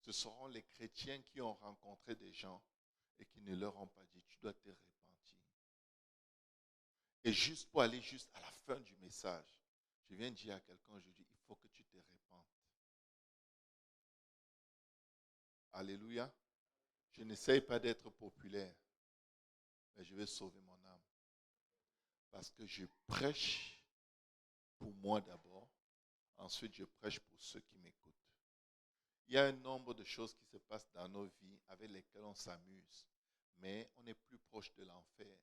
Ce seront les chrétiens qui ont rencontré des gens et qui ne leur ont pas dit, tu dois te repentir. Et juste pour aller juste à la fin du message, je viens de dire à quelqu'un, je dis, il faut que tu te repentes. Alléluia. Je n'essaye pas d'être populaire, mais je vais sauver mon âme. Parce que je prêche pour moi d'abord, ensuite je prêche pour ceux qui m'écoutent. Il y a un nombre de choses qui se passent dans nos vies avec lesquelles on s'amuse, mais on est plus proche de l'enfer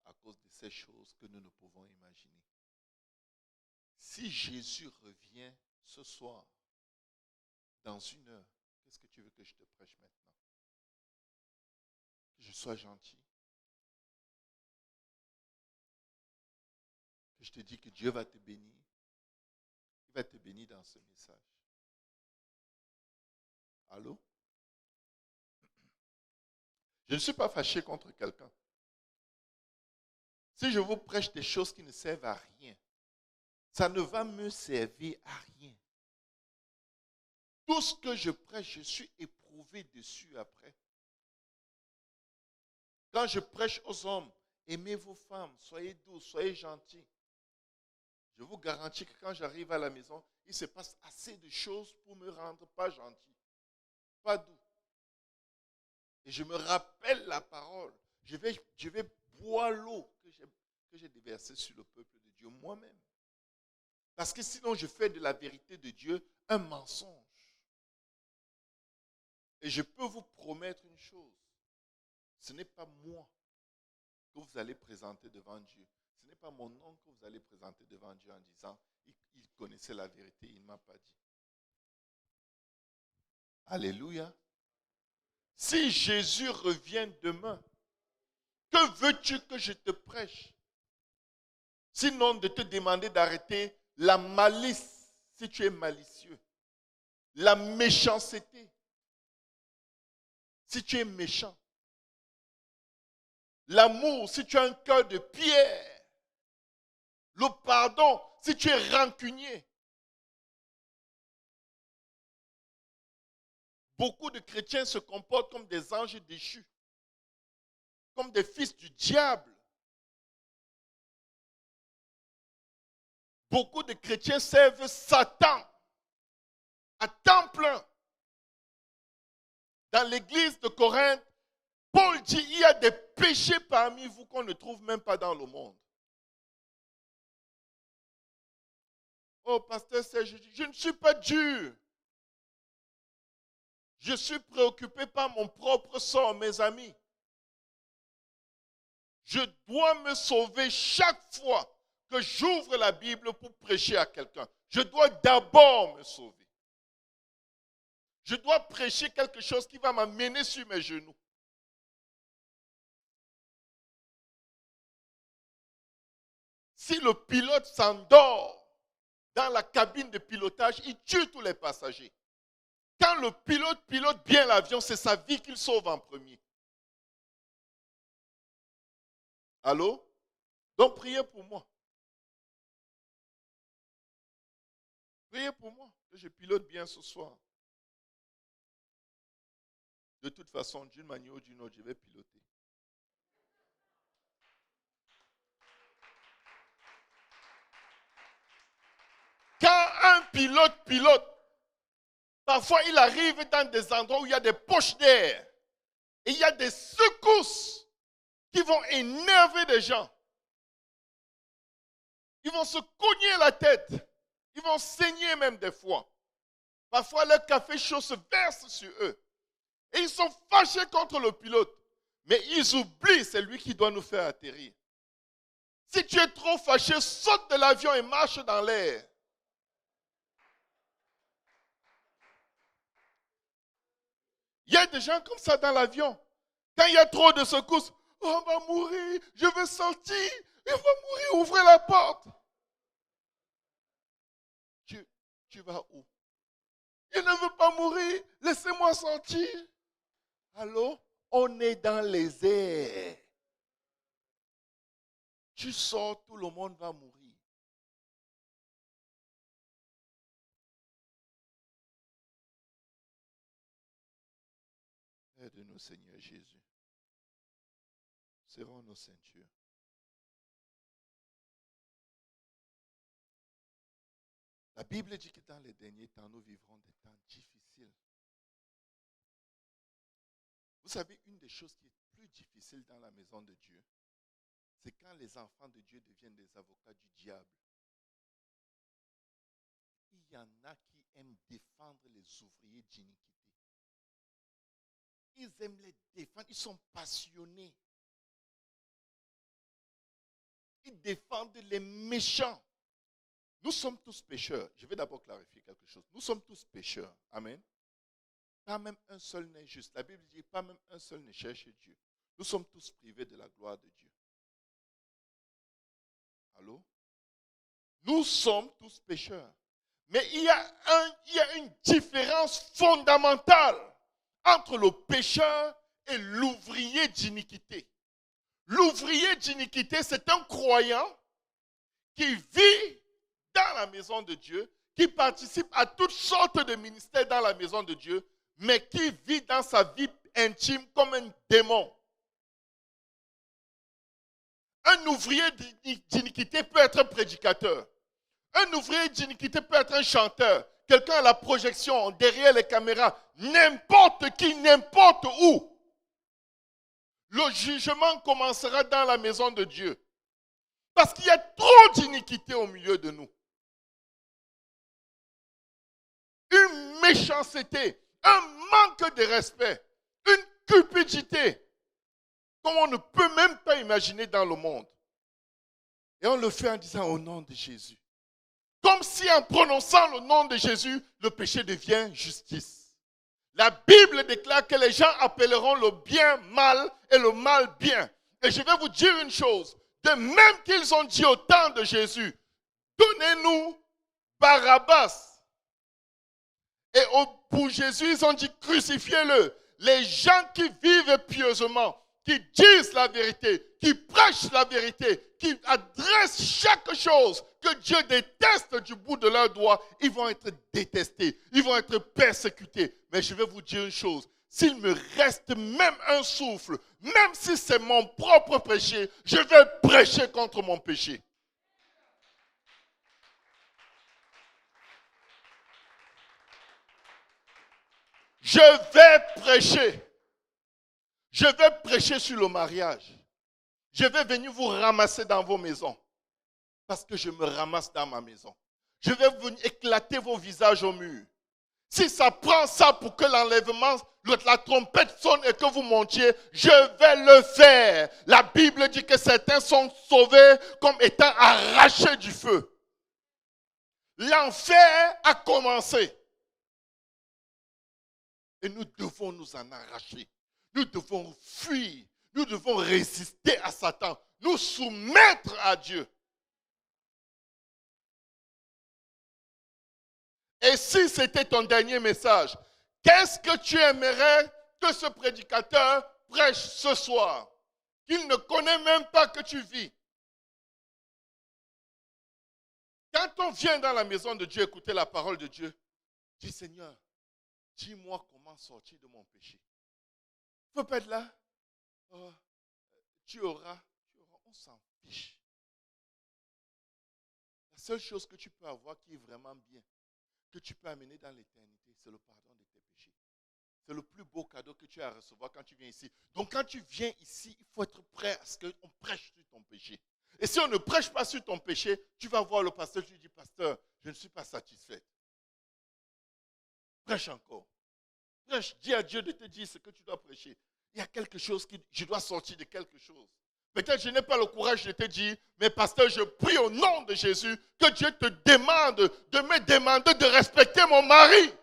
à cause de ces choses que nous ne pouvons imaginer. Si Jésus revient ce soir, dans 1 heure, qu'est-ce que tu veux que je te prêche maintenant? Que je sois gentil? Que je te dise que Dieu va te bénir? Il va te bénir dans ce message. Allô? Je ne suis pas fâché contre quelqu'un. Si je vous prêche des choses qui ne servent à rien, ça ne va me servir à rien. Tout ce que je prêche, je suis éprouvé dessus après. Quand je prêche aux hommes, aimez vos femmes, soyez doux, soyez gentils. Je vous garantis que quand j'arrive à la maison, il se passe assez de choses pour me rendre pas gentil, pas doux. Et je me rappelle la parole. Je vais boire l'eau que j'ai déversée sur le peuple de Dieu moi-même. Parce que sinon, je fais de la vérité de Dieu un mensonge. Et je peux vous promettre une chose. Ce n'est pas moi que vous allez présenter devant Dieu. Ce n'est pas mon nom que vous allez présenter devant Dieu en disant, il connaissait la vérité, il ne m'a pas dit. Alléluia. Si Jésus revient demain, que veux-tu que je te prêche? Sinon de te demander d'arrêter la malice, si tu es malicieux. La méchanceté, si tu es méchant. L'amour, si tu as un cœur de pierre. Le pardon, si tu es rancunier. Beaucoup de chrétiens se comportent comme des anges déchus, comme des fils du diable. Beaucoup de chrétiens servent Satan à temps plein. Dans l'église de Corinthe, Paul dit, il y a des péchés parmi vous qu'on ne trouve même pas dans le monde. Oh, pasteur Serge, je ne suis pas dur. Je suis préoccupé par mon propre sort, mes amis. Je dois me sauver chaque fois que j'ouvre la Bible pour prêcher à quelqu'un. Je dois d'abord me sauver. Je dois prêcher quelque chose qui va m'amener sur mes genoux. Si le pilote s'endort dans la cabine de pilotage, il tue tous les passagers. Quand le pilote pilote bien l'avion, c'est sa vie qu'il sauve en premier. Allô? Donc priez pour moi. Priez pour moi, que je pilote bien ce soir. De toute façon, d'une manière ou d'une autre, je vais piloter. Quand un pilote pilote, parfois il arrive dans des endroits où il y a des poches d'air. Et il y a des secousses qui vont énerver des gens. Ils vont se cogner la tête. Ils vont saigner même des fois. Parfois, leur café chaud se verse sur eux. Et ils sont fâchés contre le pilote. Mais ils oublient, c'est lui qui doit nous faire atterrir. Si tu es trop fâché, saute de l'avion et marche dans l'air. Il y a des gens comme ça dans l'avion. Quand il y a trop de secousses, oh, on va mourir, je veux sortir, il va mourir, ouvrez la porte. Tu vas où? Il ne veut pas mourir, laissez-moi sortir. Allô? On est dans les airs. Tu sors, tout le monde va mourir. Aide-nous, Seigneur Jésus. Serrons nos ceintures. La Bible dit que dans les derniers temps, nous vivrons des temps difficiles. Vous savez, une des choses qui est plus difficile dans la maison de Dieu, c'est quand les enfants de Dieu deviennent des avocats du diable. Il y en a qui aiment défendre les ouvriers d'iniquité. Ils aiment les défendre, ils sont passionnés. Ils défendent les méchants. Nous sommes tous pécheurs. Je vais d'abord clarifier quelque chose. Nous sommes tous pécheurs. Amen. Pas même un seul n'est juste. La Bible dit pas même un seul ne cherche Dieu. Nous sommes tous privés de la gloire de Dieu. Allô? Nous sommes tous pécheurs. Mais il y a une différence fondamentale entre le pécheur et l'ouvrier d'iniquité. L'ouvrier d'iniquité, c'est un croyant qui vit dans la maison de Dieu, qui participe à toutes sortes de ministères dans la maison de Dieu, mais qui vit dans sa vie intime comme un démon. Un ouvrier d'iniquité peut être un prédicateur. Un ouvrier d'iniquité peut être un chanteur. Quelqu'un à la projection, derrière les caméras. N'importe qui, n'importe où. Le jugement commencera dans la maison de Dieu. Parce qu'il y a trop d'iniquité au milieu de nous. Une méchanceté, un manque de respect, une cupidité, comme on ne peut même pas imaginer dans le monde. Et on le fait en disant au nom de Jésus. Comme si en prononçant le nom de Jésus, le péché devient justice. La Bible déclare que les gens appelleront le bien mal et le mal bien. Et je vais vous dire une chose. De même qu'ils ont dit au temps de Jésus, donnez-nous Barabbas. Et pour Jésus, ils ont dit crucifiez-le. Les gens qui vivent pieusement, qui disent la vérité, qui prêchent la vérité, qui adressent chaque chose que Dieu déteste du bout de leurs doigts, ils vont être détestés, ils vont être persécutés. Mais je vais vous dire une chose, s'il me reste même un souffle, même si c'est mon propre péché, je vais prêcher contre mon péché. Je vais prêcher. Je vais prêcher sur le mariage. Je vais venir vous ramasser dans vos maisons. Parce que je me ramasse dans ma maison. Je vais venir éclater vos visages au mur. Si ça prend ça pour que l'enlèvement, la trompette sonne et que vous montiez, je vais le faire. La Bible dit que certains sont sauvés comme étant arrachés du feu. L'enfer a commencé. Et nous devons nous en arracher. Nous devons fuir. Nous devons résister à Satan. Nous soumettre à Dieu. Et si c'était ton dernier message, qu'est-ce que tu aimerais que ce prédicateur prêche ce soir? Qu'il ne connaît même pas que tu vis. Quand on vient dans la maison de Dieu écouter la parole de Dieu, dis Seigneur, dis-moi comment sortir de mon péché. Il ne faut pas être là. Oh, tu auras, on s'en fiche. La seule chose que tu peux avoir qui est vraiment bien, que tu peux amener dans l'éternité, c'est le pardon de tes péchés. C'est le plus beau cadeau que tu as à recevoir quand tu viens ici. Donc quand tu viens ici, il faut être prêt à ce qu'on prêche sur ton péché. Et si on ne prêche pas sur ton péché, tu vas voir le pasteur, tu lui dis, pasteur, je ne suis pas satisfait. Prêche encore. Prêche, dis à Dieu de te dire ce que tu dois prêcher. Il y a quelque chose je dois sortir de quelque chose. Peut-être je n'ai pas le courage de te dire, mais pasteur, je prie au nom de Jésus que Dieu te demande de me demander de respecter mon mari.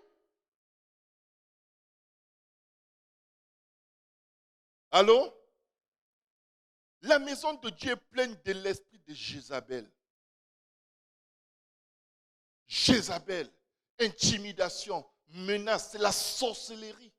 Allô? La maison de Dieu est pleine de l'esprit de Jézabel. Jézabel, intimidation, menace, c'est la sorcellerie.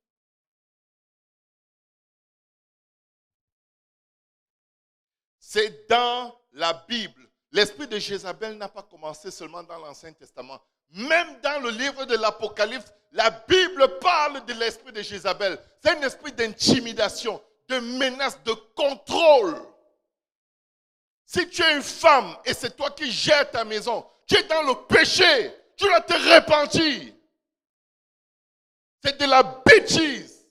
C'est dans la Bible. L'esprit de Jézabel n'a pas commencé seulement dans l'Ancien Testament, Même dans le livre de l'Apocalypse, la Bible parle de l'esprit de Jézabel. C'est un esprit d'intimidation, de menace, de contrôle. Si tu es une femme et c'est toi qui gères ta maison, tu es dans le péché, tu dois te repentir. C'est de la bêtise.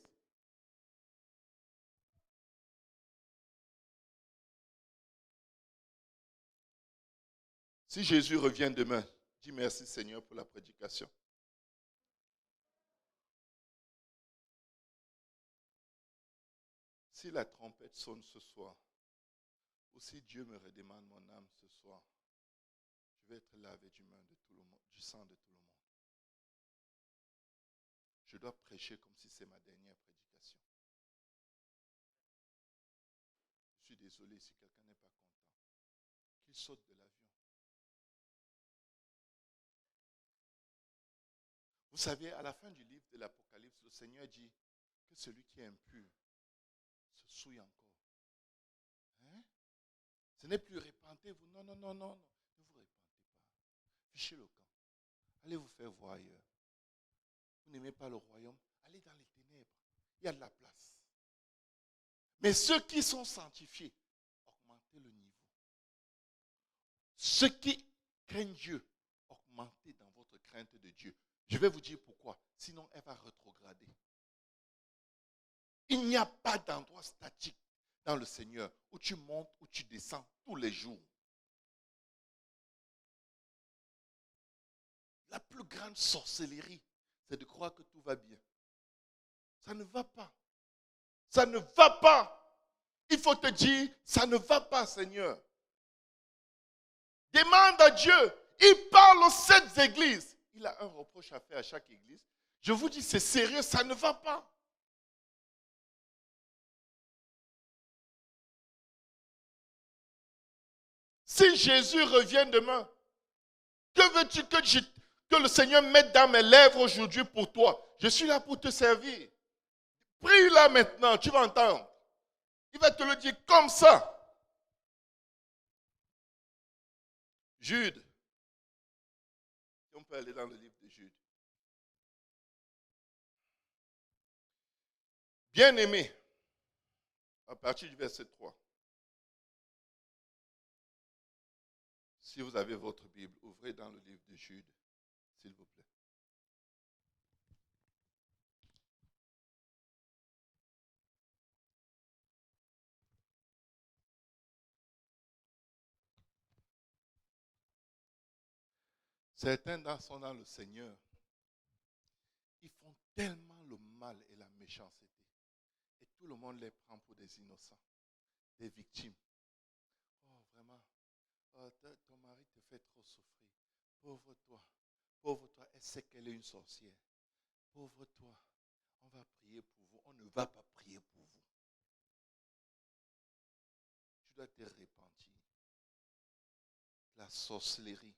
Si Jésus revient demain, dis merci Seigneur pour la prédication. Si la trompette sonne ce soir, ou si Dieu me redemande mon âme ce soir, je vais être lavé du sang de tout le monde. Je dois prêcher comme si c'est ma dernière prédication. Je suis désolé si quelqu'un n'est pas content. Qu'il saute de l'avion. Vous savez, à la fin du livre de l'Apocalypse, le Seigneur dit que celui qui est impur se souille encore. Hein? Ce n'est plus répentez-vous. Non. Ne vous répentez pas. Fichez le camp. Allez vous faire voir ailleurs. Vous n'aimez pas le royaume, allez dans les ténèbres. Il y a de la place. Mais ceux qui sont sanctifiés, augmentez le niveau. Ceux qui craignent Dieu, augmentez dans votre crainte de Dieu. Je vais vous dire pourquoi. Sinon, elle va rétrograder. Il n'y a pas d'endroit statique dans le Seigneur où tu montes, où tu descends tous les jours. La plus grande sorcellerie, c'est de croire que tout va bien. Ça ne va pas. Ça ne va pas. Il faut te dire, ça ne va pas, Seigneur. Demande à Dieu. Il parle aux 7 églises. Il a un reproche à faire à chaque église. Je vous dis, c'est sérieux, ça ne va pas. Si Jésus revient demain, que veux-tu que le Seigneur mette dans mes lèvres aujourd'hui pour toi? Je suis là pour te servir. Prie là maintenant, tu vas entendre. Il va te le dire comme ça. Jude. On peut aller dans le livre de Jude. Bien-aimé, à partir du verset 3. Si vous avez votre Bible, ouvrez dans le livre de Jude, s'il vous plaît. Certains sont dans le Seigneur. Ils font tellement le mal et la méchanceté. Et tout le monde les prend pour des innocents, des victimes. Oh, vraiment, ton mari te fait trop souffrir. Pauvre toi, elle sait qu'elle est une sorcière. Pauvre toi, on va prier pour vous. On ne va pas prier pour vous. Tu dois te repentir. La sorcellerie.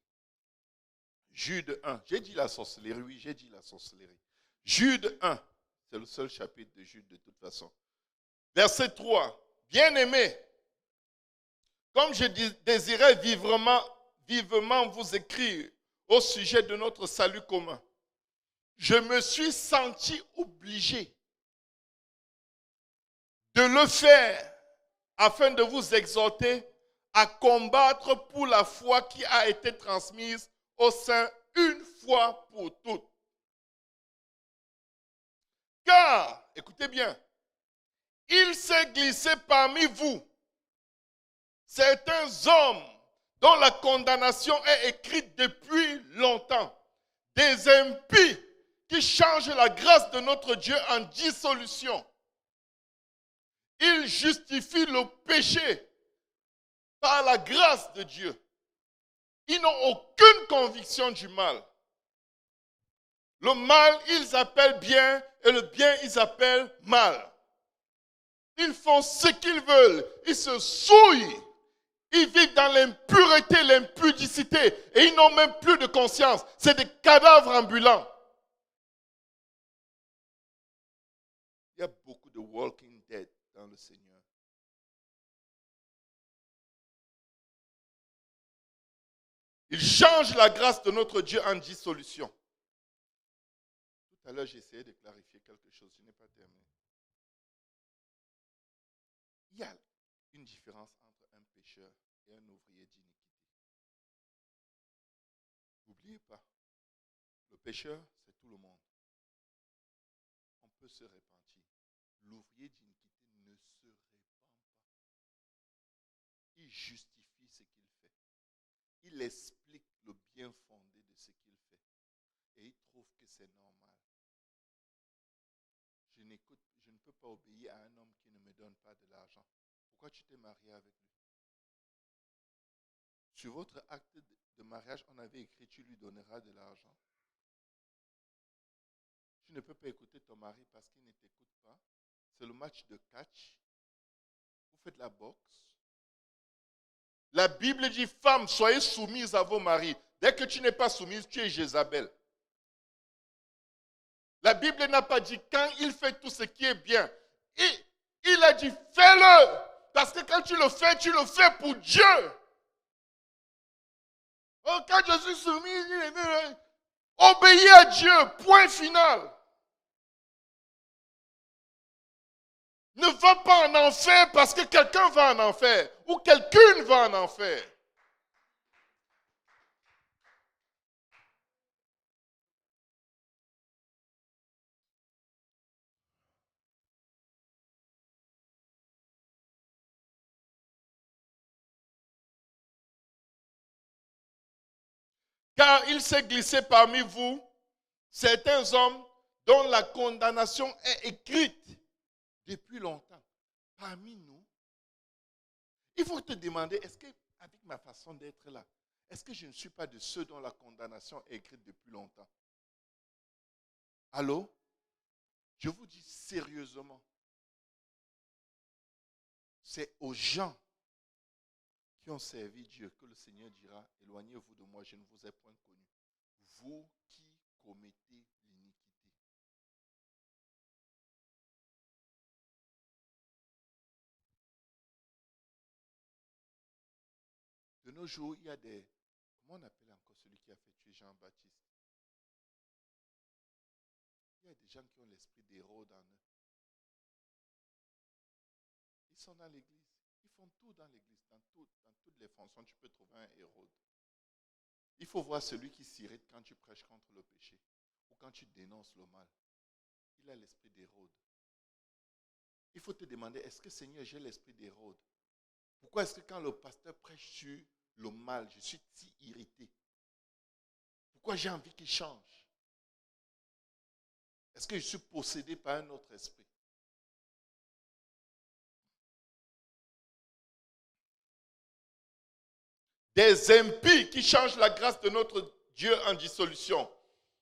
Jude 1. J'ai dit la sorcellerie, oui, j'ai dit la sorcellerie. Jude 1. C'est le seul chapitre de Jude de toute façon. Verset 3. Bien-aimés, comme je désirais vivement vous écrire au sujet de notre salut commun, je me suis senti obligé de le faire afin de vous exhorter à combattre pour la foi qui a été transmise au sein une fois pour toutes. Car, écoutez bien, il s'est glissé parmi vous certains hommes dont la condamnation est écrite depuis longtemps, des impies qui changent la grâce de notre Dieu en dissolution. Ils justifient le péché par la grâce de Dieu. Ils n'ont aucune conviction du mal. Le mal, ils appellent bien, et le bien, ils appellent mal. Ils font ce qu'ils veulent. Ils se souillent. Ils vivent dans l'impureté, l'impudicité, et ils n'ont même plus de conscience. C'est des cadavres ambulants. Il y a beaucoup de walking dead dans le Seigneur. Il change la grâce de notre Dieu en dissolution. Tout à l'heure, j'ai essayé de clarifier quelque chose. Je n'ai pas terminé. Il y a une différence entre un pécheur et un ouvrier d'iniquité. N'oubliez pas, le pécheur, c'est tout le monde. On peut se repentir. L'ouvrier d'iniquité ne se repent pas. Il justifie ce qu'il fait. Il explique le bien fondé de ce qu'il fait. Et il trouve que c'est normal. Je ne peux pas obéir à un homme qui ne me donne pas de l'argent. Pourquoi tu t'es marié avec lui? Sur votre acte de mariage, on avait écrit, tu lui donneras de l'argent. Tu ne peux pas écouter ton mari parce qu'il ne t'écoute pas. C'est le match de catch. Vous faites la boxe. La Bible dit, femmes, soyez soumises à vos maris. Dès que tu n'es pas soumise, tu es Jézabel. La Bible n'a pas dit quand il fait tout ce qui est bien. Il a dit, fais-le. Parce que quand tu le fais pour Dieu. Oh, quand je suis soumis, obéis à Dieu, point final. Ne va pas en enfer parce que quelqu'un va en enfer ou quelqu'une va en enfer. Car il s'est glissé parmi vous certains hommes dont la condamnation est écrite depuis longtemps. Parmi nous, il faut te demander, est-ce que, avec ma façon d'être là, est-ce que je ne suis pas de ceux dont la condamnation est écrite depuis longtemps? Allô? Je vous dis sérieusement, c'est aux gens qui ont servi Dieu que le Seigneur dira, éloignez-vous de moi, je ne vous ai point connu. Vous qui commettez l'iniquité. De nos jours, il y a des... Comment on appelle encore celui qui a fait tuer Jean-Baptiste? Il y a des gens qui ont l'esprit d'Hérode en eux. Ils sont dans l'église. Ils font tout dans l'église. Dans toutes les fonctions, tu peux trouver un Hérode. Il faut voir celui qui s'irrite quand tu prêches contre le péché ou quand tu dénonces le mal. Il a l'esprit d'Hérode. Il faut te demander, est-ce que Seigneur, j'ai l'esprit d'Hérode? Pourquoi est-ce que quand le pasteur prêche sur le mal, je suis si irrité? Pourquoi j'ai envie qu'il change? Est-ce que je suis possédé par un autre esprit? Des impies qui changent la grâce de notre Dieu en dissolution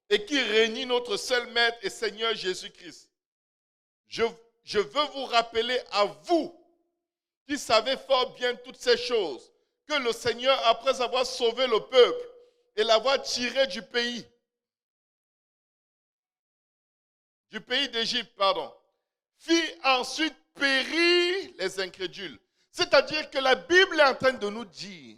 et qui réunit notre seul Maître et Seigneur Jésus-Christ. Je veux vous rappeler à vous qui savez fort bien toutes ces choses, que le Seigneur, après avoir sauvé le peuple et l'avoir tiré du pays d'Égypte, fit ensuite périr les incrédules. C'est-à-dire que la Bible est en train de nous dire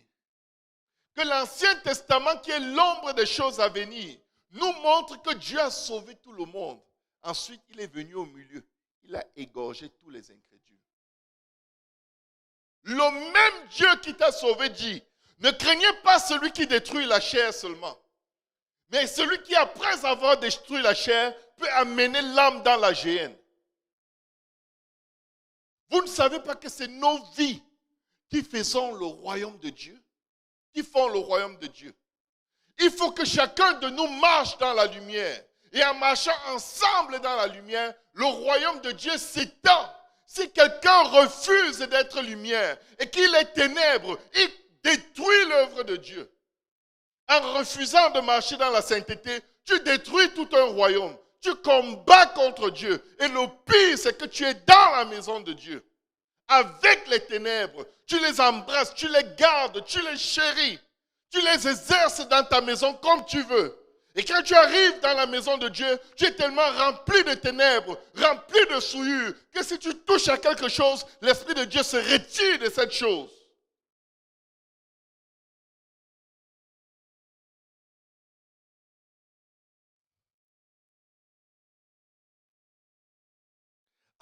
que l'Ancien Testament, qui est l'ombre des choses à venir, nous montre que Dieu a sauvé tout le monde. Ensuite, il est venu au milieu. Il a égorgé tous les incrédules. Le même Dieu qui t'a sauvé dit, ne craignez pas celui qui détruit la chair seulement, mais celui qui, après avoir détruit la chair, peut amener l'âme dans la géhenne. Vous ne savez pas que c'est nos vies qui faisons le royaume de Dieu, qui font le royaume de Dieu. Il faut que chacun de nous marche dans la lumière. Et en marchant ensemble dans la lumière, le royaume de Dieu s'étend. Si quelqu'un refuse d'être lumière et qu'il est ténèbres, il détruit l'œuvre de Dieu. En refusant de marcher dans la sainteté, tu détruis tout un royaume. Tu combats contre Dieu. Et le pire, c'est que tu es dans la maison de Dieu. Avec les ténèbres, tu les embrasses, tu les gardes, tu les chéris. Tu les exerces dans ta maison comme tu veux. Et quand tu arrives dans la maison de Dieu, tu es tellement rempli de ténèbres, rempli de souillures, que si tu touches à quelque chose, l'Esprit de Dieu se retire de cette chose.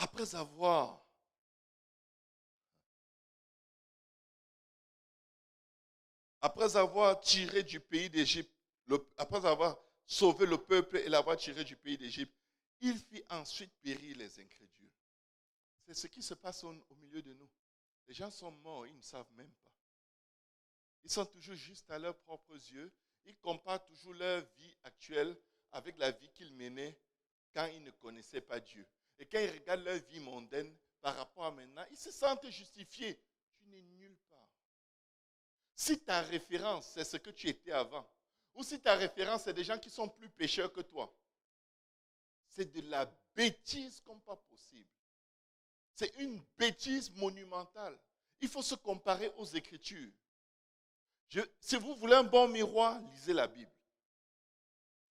Après avoir tiré du pays d'Égypte, après avoir sauvé le peuple et l'avoir tiré du pays d'Égypte, il fit ensuite périr les incrédules. C'est ce qui se passe au milieu de nous. Les gens sont morts, ils ne savent même pas. Ils sont toujours juste à leurs propres yeux. Ils comparent toujours leur vie actuelle avec la vie qu'ils menaient quand ils ne connaissaient pas Dieu. Et quand ils regardent leur vie mondaine par rapport à maintenant, ils se sentent justifiés. Tu n'es nulle part. Si ta référence, c'est ce que tu étais avant, ou si ta référence, c'est des gens qui sont plus pécheurs que toi, c'est de la bêtise comme pas possible. C'est une bêtise monumentale. Il faut se comparer aux Écritures. Si vous voulez un bon miroir, lisez la Bible.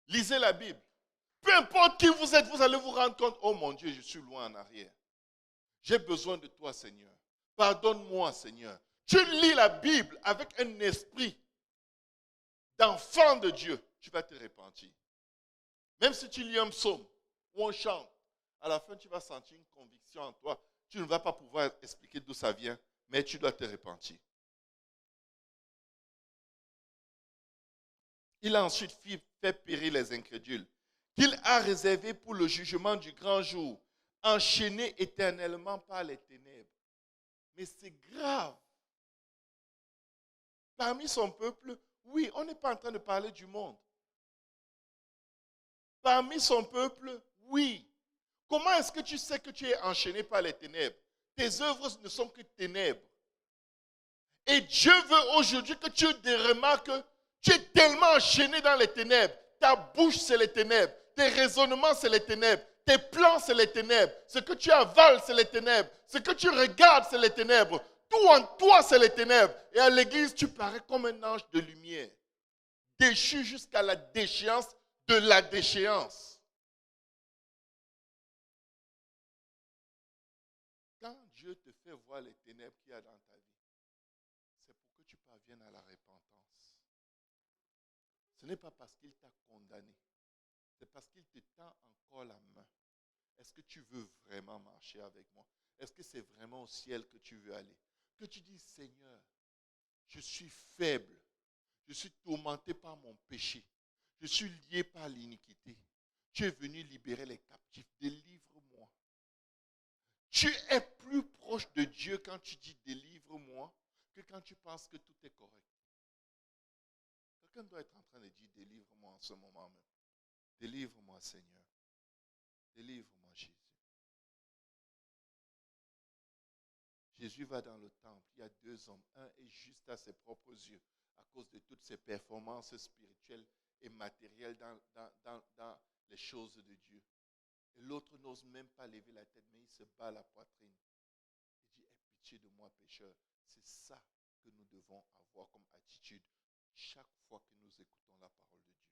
Lisez la Bible. Peu importe qui vous êtes, vous allez vous rendre compte, oh mon Dieu, je suis loin en arrière. J'ai besoin de toi, Seigneur. Pardonne-moi, Seigneur. Tu lis la Bible avec un esprit d'enfant de Dieu, tu vas te repentir. Même si tu lis un psaume ou un chant, à la fin, tu vas sentir une conviction en toi. Tu ne vas pas pouvoir expliquer d'où ça vient, mais tu dois te repentir. Il a ensuite fait périr les incrédules, qu'il a réservés pour le jugement du grand jour, enchaînés éternellement par les ténèbres. Mais c'est grave. Parmi son peuple, oui, on n'est pas en train de parler du monde. Parmi son peuple, oui. Comment est-ce que tu sais que tu es enchaîné par les ténèbres? Tes œuvres ne sont que ténèbres. Et Dieu veut aujourd'hui que tu remarques que tu es tellement enchaîné dans les ténèbres. Ta bouche, c'est les ténèbres. Tes raisonnements, c'est les ténèbres. Tes plans, c'est les ténèbres. Ce que tu avales, c'est les ténèbres. Ce que tu regardes, c'est les ténèbres. Tout en toi, c'est les ténèbres. Et à l'église, tu parais comme un ange de lumière. Déchu jusqu'à la déchéance de la déchéance. Quand Dieu te fait voir les ténèbres qu'il y a dans ta vie, c'est pour que tu parviennes à la repentance. Ce n'est pas parce qu'il t'a condamné. C'est parce qu'il te tend encore la main. Est-ce que tu veux vraiment marcher avec moi? Est-ce que c'est vraiment au ciel que tu veux aller? Que tu dis, Seigneur, je suis faible. Je suis tourmenté par mon péché. Je suis lié par l'iniquité. Tu es venu libérer les captifs. Délivre-moi. Tu es plus proche de Dieu quand tu dis délivre-moi que quand tu penses que tout est correct. Quelqu'un doit être en train de dire délivre-moi en ce moment même. Délivre-moi, Seigneur. Délivre-moi, Jésus. Jésus va dans le temple. Il y a deux hommes. Un est juste à ses propres yeux à cause de toutes ses performances spirituelles et matérielles dans les choses de Dieu. Et l'autre n'ose même pas lever la tête, mais il se bat la poitrine. Il dit, aie pitié de moi, pécheur. C'est ça que nous devons avoir comme attitude chaque fois que nous écoutons la parole de Dieu.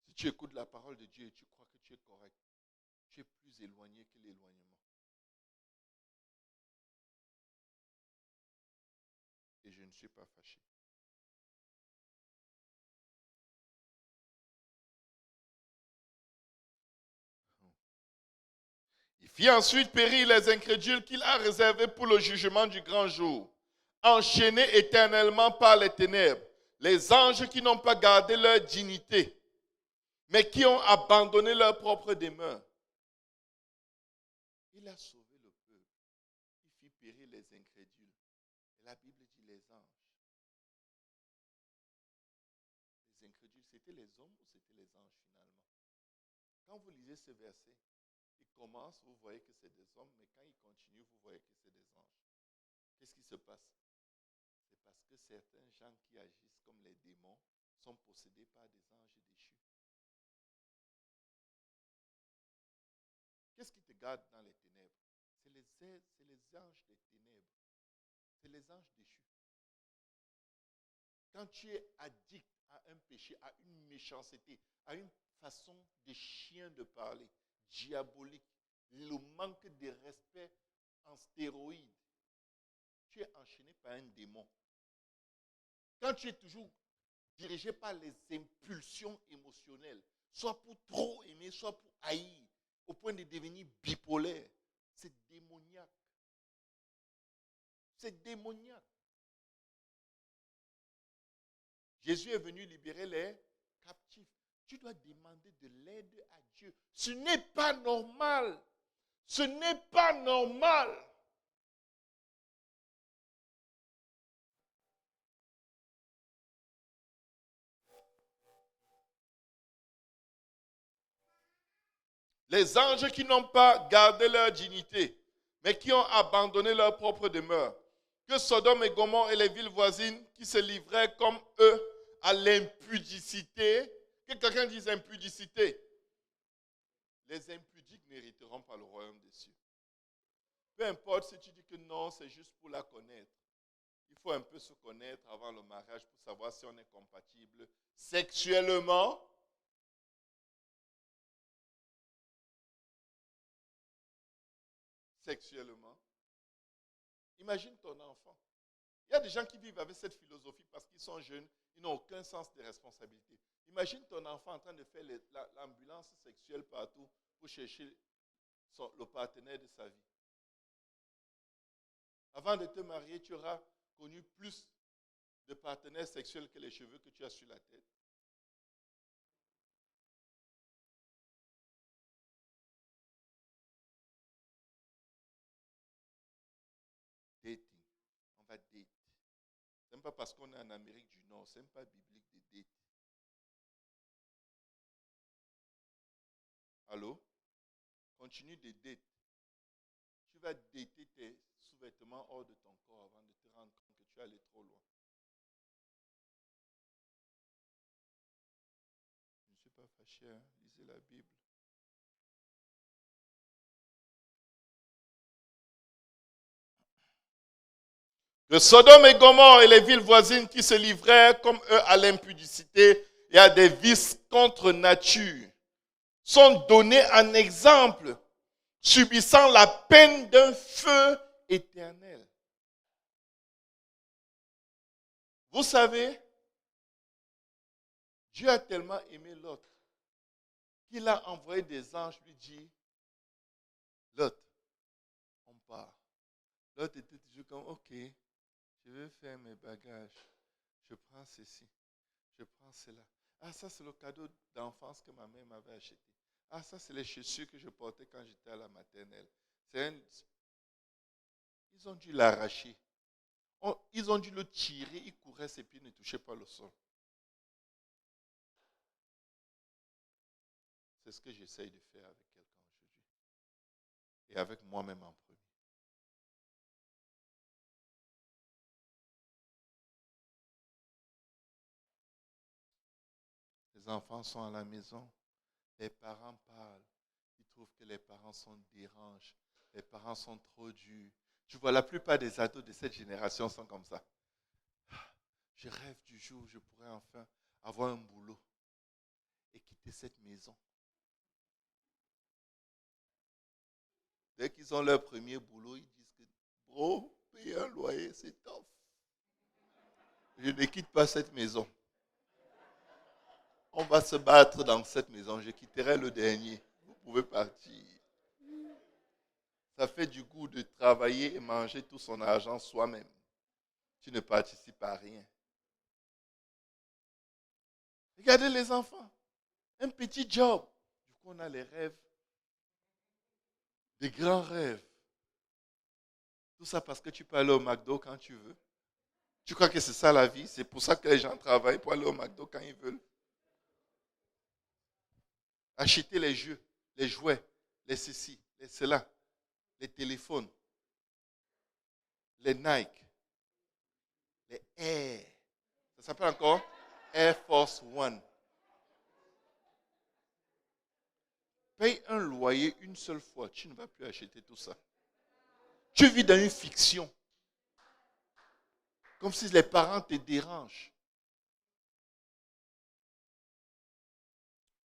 Si tu écoutes la parole de Dieu et tu crois que tu es correct, tu es plus éloigné que l'éloignement. Et je ne suis pas fâché. Il fit ensuite périr les incrédules qu'il a réservés pour le jugement du grand jour, enchaînés éternellement par les ténèbres, les anges qui n'ont pas gardé leur dignité, mais qui ont abandonné leur propre demeure. Il a sauvé le peuple. Il fit périr les incrédules. Et la Bible dit les anges. Les incrédules, c'était les hommes ou c'était les anges finalement? Quand vous lisez ce verset, il commence, vous voyez que c'est des hommes, mais quand il continue, vous voyez que c'est des anges. Qu'est-ce qui se passe? C'est parce que certains gens qui agissent comme les démons sont possédés par des anges déchus. Qu'est-ce qui te garde dans les ténèbres? C'est les anges des ténèbres. C'est les anges déchus. Quand tu es addict à un péché, à une méchanceté, à une façon de chien de parler, diabolique, le manque de respect en stéroïdes, tu es enchaîné par un démon. Quand tu es toujours dirigé par les impulsions émotionnelles, soit pour trop aimer, soit pour haïr, au point point de devenir bipolaire. C'est démoniaque. C'est démoniaque. Jésus est venu libérer les captifs. Tu dois demander de l'aide à Dieu. Ce n'est pas normal. Ce n'est pas normal. Les anges qui n'ont pas gardé leur dignité, mais qui ont abandonné leur propre demeure. Que Sodome et Gomorrhe et les villes voisines qui se livraient comme eux à l'impudicité. Que quelqu'un dise impudicité. Les impudiques n'hériteront pas le royaume des cieux. Peu importe si tu dis que non, c'est juste pour la connaître. Il faut un peu se connaître avant le mariage pour savoir si on est compatible sexuellement. Sexuellement. Imagine ton enfant. Il y a des gens qui vivent avec cette philosophie parce qu'ils sont jeunes, ils n'ont aucun sens de responsabilité. Imagine ton enfant en train de faire l'ambulance sexuelle partout pour chercher le partenaire de sa vie. Avant de te marier, tu auras connu plus de partenaires sexuels que les cheveux que tu as sur la tête. Dating. On va date. Ce n'est pas parce qu'on est en Amérique du Nord, ce n'est pas biblique de date. Allô? Continue de date. Tu vas dater tes sous-vêtements hors de ton corps avant de te rendre compte que tu es allé trop loin. Je ne suis pas fâché, hein? Lisez la Bible. Que Sodome et Gomorrhe et les villes voisines qui se livraient comme eux à l'impudicité et à des vices contre nature sont donnés en exemple, subissant la peine d'un feu éternel. Vous savez, Dieu a tellement aimé Lot qu'il a envoyé des anges lui dire, Lot, on part. Lot était toujours comme, ok, je vais faire mes bagages. Je prends ceci, je prends cela. Ah, ça c'est le cadeau d'enfance que ma mère m'avait acheté. Ah, ça c'est les chaussures que je portais quand j'étais à la maternelle. Ils ont dû l'arracher. Ils ont dû le tirer, il courait, ses pieds ne touchaient pas le sol. C'est ce que j'essaye de faire avec quelqu'un aujourd'hui. Et avec moi-même en premier. Les enfants sont à la maison. Les parents parlent. Ils trouvent que les parents sont dérangés. Les parents sont trop durs. Tu vois, la plupart des ados de cette génération sont comme ça. Je rêve du jour où je pourrais enfin avoir un boulot et quitter cette maison. Dès qu'ils ont leur premier boulot, ils disent que, bro, payer un loyer, c'est tough. Je ne quitte pas cette maison. On va se battre dans cette maison. Je quitterai le dernier. Vous pouvez partir. Ça fait du goût de travailler et manger tout son argent soi-même. Tu ne participes à rien. Regardez les enfants. Un petit job. Du coup, on a les rêves. Des grands rêves. Tout ça parce que tu peux aller au McDo quand tu veux. Tu crois que c'est ça la vie? C'est pour ça que les gens travaillent pour aller au McDo quand ils veulent. Acheter les jeux, les jouets, les ceci, les cela, les téléphones, les Nike, les Air. Ça s'appelle encore Air Force One. Paye un loyer une seule fois, tu ne vas plus acheter tout ça. Tu vis dans une fiction. Comme si les parents te dérangent.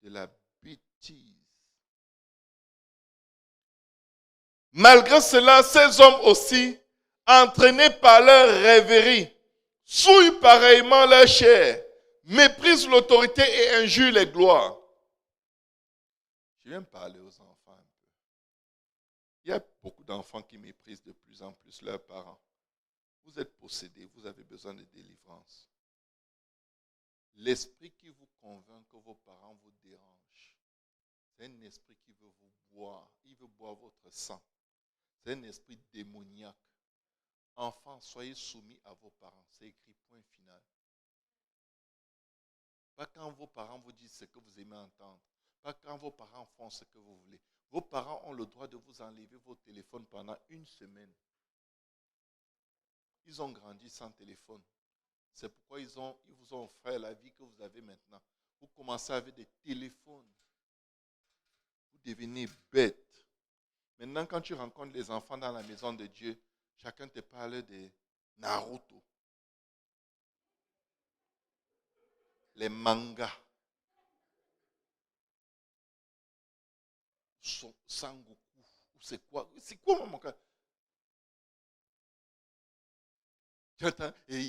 De la bêtise. Malgré cela, ces hommes aussi, entraînés par leur rêverie, souillent pareillement leur chair, méprisent l'autorité et injurent les gloires. Je viens parler aux enfants un peu. Il y a beaucoup d'enfants qui méprisent de plus en plus leurs parents. Vous êtes possédés, vous avez besoin de délivrance. L'esprit qui vous convainc que vos parents vous dérangent, c'est un esprit qui veut vous boire. Il veut boire votre sang. C'est un esprit démoniaque. Enfants, soyez soumis à vos parents. C'est écrit point final. Pas quand vos parents vous disent ce que vous aimez entendre. Pas quand vos parents font ce que vous voulez. Vos parents ont le droit de vous enlever vos téléphones pendant une semaine. Ils ont grandi sans téléphone. C'est pourquoi ils vous ont offert la vie que vous avez maintenant. Vous commencez avec des téléphones. Vous devenez bête. Maintenant, quand tu rencontres les enfants dans la maison de Dieu, chacun te parle de Naruto, les mangas, Sangoku. C'est quoi? C'est quoi, mon gars? Tu entends? Et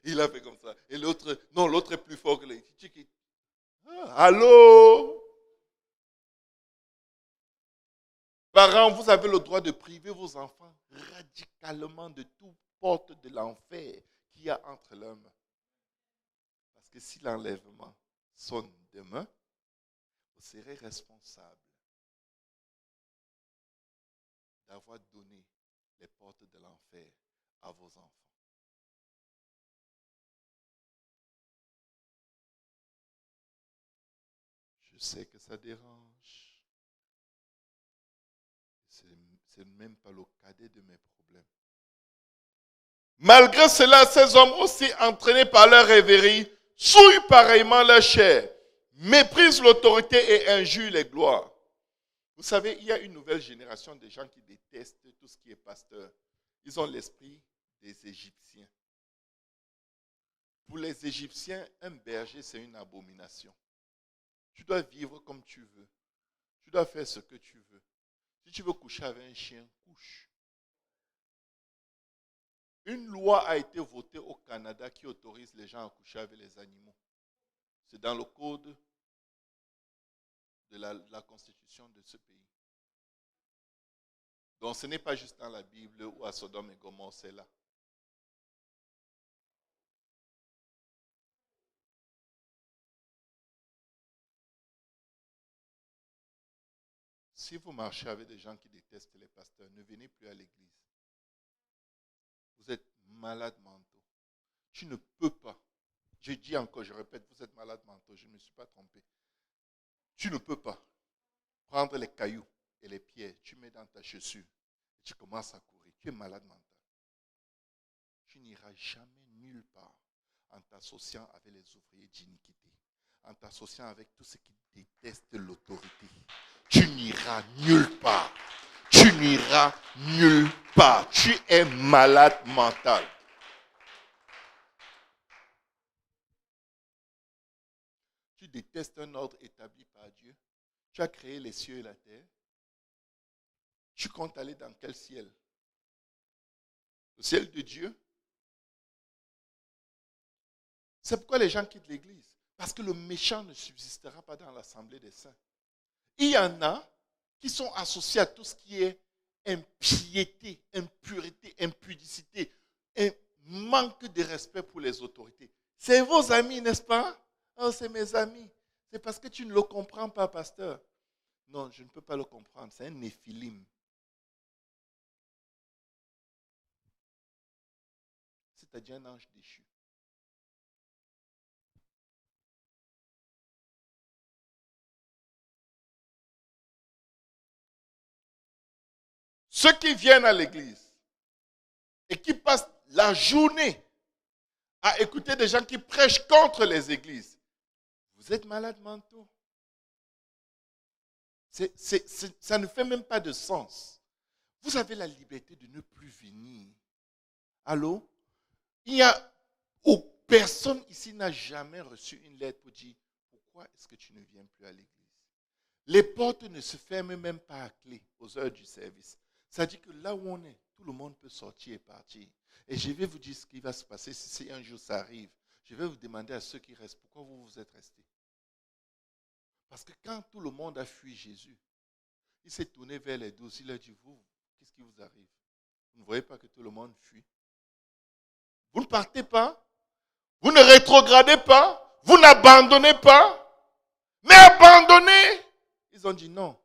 il a fait comme ça. Et l'autre, non, l'autre est plus fort que les. Allô? Parents, vous avez le droit de priver vos enfants radicalement de toute porte de l'enfer qu'il y a entre leurs mains. Parce que si l'enlèvement sonne demain, vous serez responsable d'avoir donné les portes de l'enfer à vos enfants. Je sais que ça dérange. C'est même pas le cadet de mes problèmes. Malgré cela, ces hommes aussi entraînés par leur rêverie souillent pareillement leur chair, méprisent l'autorité et injurent les gloires. Vous savez, il y a une nouvelle génération de gens qui détestent tout ce qui est pasteur. Ils ont l'esprit des Égyptiens. Pour les Égyptiens, un berger, c'est une abomination. Tu dois vivre comme tu veux. Tu dois faire ce que tu veux. Si tu veux coucher avec un chien, couche. Une loi a été votée au Canada qui autorise les gens à coucher avec les animaux. C'est dans le code de la constitution de ce pays. Donc ce n'est pas juste dans la Bible ou à Sodome et Gomorrhe, c'est là. Si vous marchez avec des gens qui détestent les pasteurs, ne venez plus à l'église. Vous êtes malades mentaux. Tu ne peux pas. Je dis encore, je répète, vous êtes malades mentaux. Je ne me suis pas trompé. Tu ne peux pas prendre les cailloux et les pierres, tu mets dans ta chaussure et tu commences à courir. Tu es malade mental. Tu n'iras jamais nulle part en t'associant avec les ouvriers d'iniquité, en t'associant avec tous ceux qui détestent l'autorité. Tu n'iras nulle part. Tu n'iras nulle part. Tu es malade mental. Tu détestes un ordre établi par Dieu. Tu as créé les cieux et la terre. Tu comptes aller dans quel ciel? Le ciel de Dieu? C'est pourquoi les gens quittent l'église. Parce que le méchant ne subsistera pas dans l'assemblée des saints. Il y en a qui sont associés à tout ce qui est impiété, impureté, impudicité, un manque de respect pour les autorités. C'est vos amis, n'est-ce pas? Oh, c'est mes amis. C'est parce que tu ne le comprends pas, pasteur. Non, je ne peux pas le comprendre. C'est un néphilim. C'est-à-dire un ange déchu. Ceux qui viennent à l'église et qui passent la journée à écouter des gens qui prêchent contre les églises, vous êtes malades mentaux. Ça ne fait même pas de sens. Vous avez la liberté de ne plus venir. Allô? Il y a personne ici n'a jamais reçu une lettre pour dire pourquoi est-ce que tu ne viens plus à l'église. Les portes ne se ferment même pas à clé aux heures du service. Ça dit que là où on est, tout le monde peut sortir et partir. Et je vais vous dire ce qui va se passer si un jour ça arrive. Je vais vous demander à ceux qui restent, pourquoi vous êtes restés? Parce que quand tout le monde a fui Jésus, Il s'est tourné vers les 12. Il a dit, vous, qu'est-ce qui vous arrive? Vous ne voyez pas que tout le monde fuit? Vous ne partez pas? Vous ne rétrogradez pas? Vous n'abandonnez pas? Mais abandonnez! Ils ont dit non.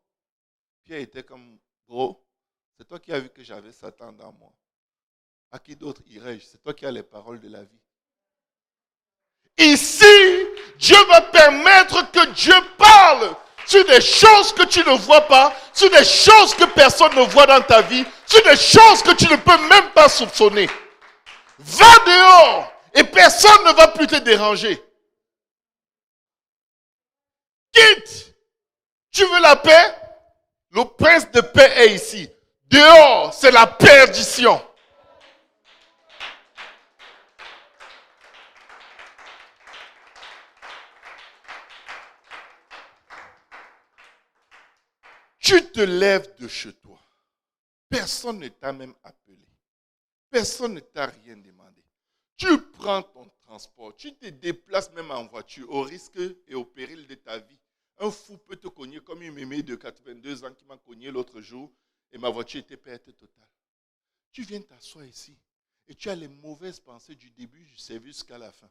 Pierre était comme, gros, c'est toi qui as vu que j'avais Satan dans moi. À qui d'autre irais-je? C'est toi qui as les paroles de la vie. Ici, Dieu va permettre que Dieu parle sur des choses que tu ne vois pas, sur des choses que personne ne voit dans ta vie, sur des choses que tu ne peux même pas soupçonner. Va dehors et personne ne va plus te déranger. Quitte. Tu veux la paix? Le prince de paix est ici. Dehors, c'est la perdition. Tu te lèves de chez toi. Personne ne t'a même appelé. Personne ne t'a rien demandé. Tu prends ton transport. Tu te déplaces même en voiture au risque et au péril de ta vie. Un fou peut te cogner comme une mémé de 82 ans qui m'a cogné l'autre jour et ma voiture était perte totale. Tu viens t'asseoir ici et tu as les mauvaises pensées du début du service jusqu'à la fin.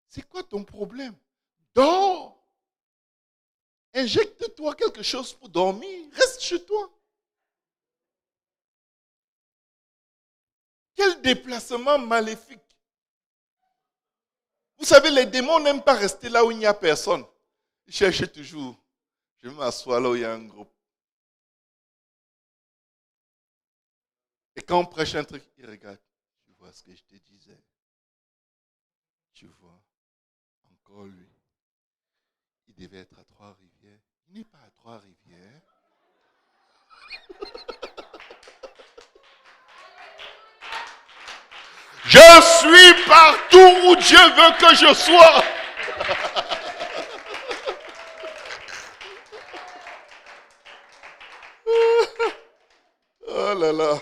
C'est quoi ton problème? Dors. Injecte-toi quelque chose pour dormir. Reste chez toi. Quel déplacement maléfique. Vous savez, les démons n'aiment pas rester là où il n'y a personne. Ils cherchent toujours. Je vais m'asseoir là où il y a un groupe. Et quand on prêche un truc, ils regardent. Tu vois ce que je te disais. Tu vois, encore lui. Il devait être à Trois-Rivières. Il n'est pas à Trois-Rivières. Je suis partout où Dieu veut que je sois. Oh là là.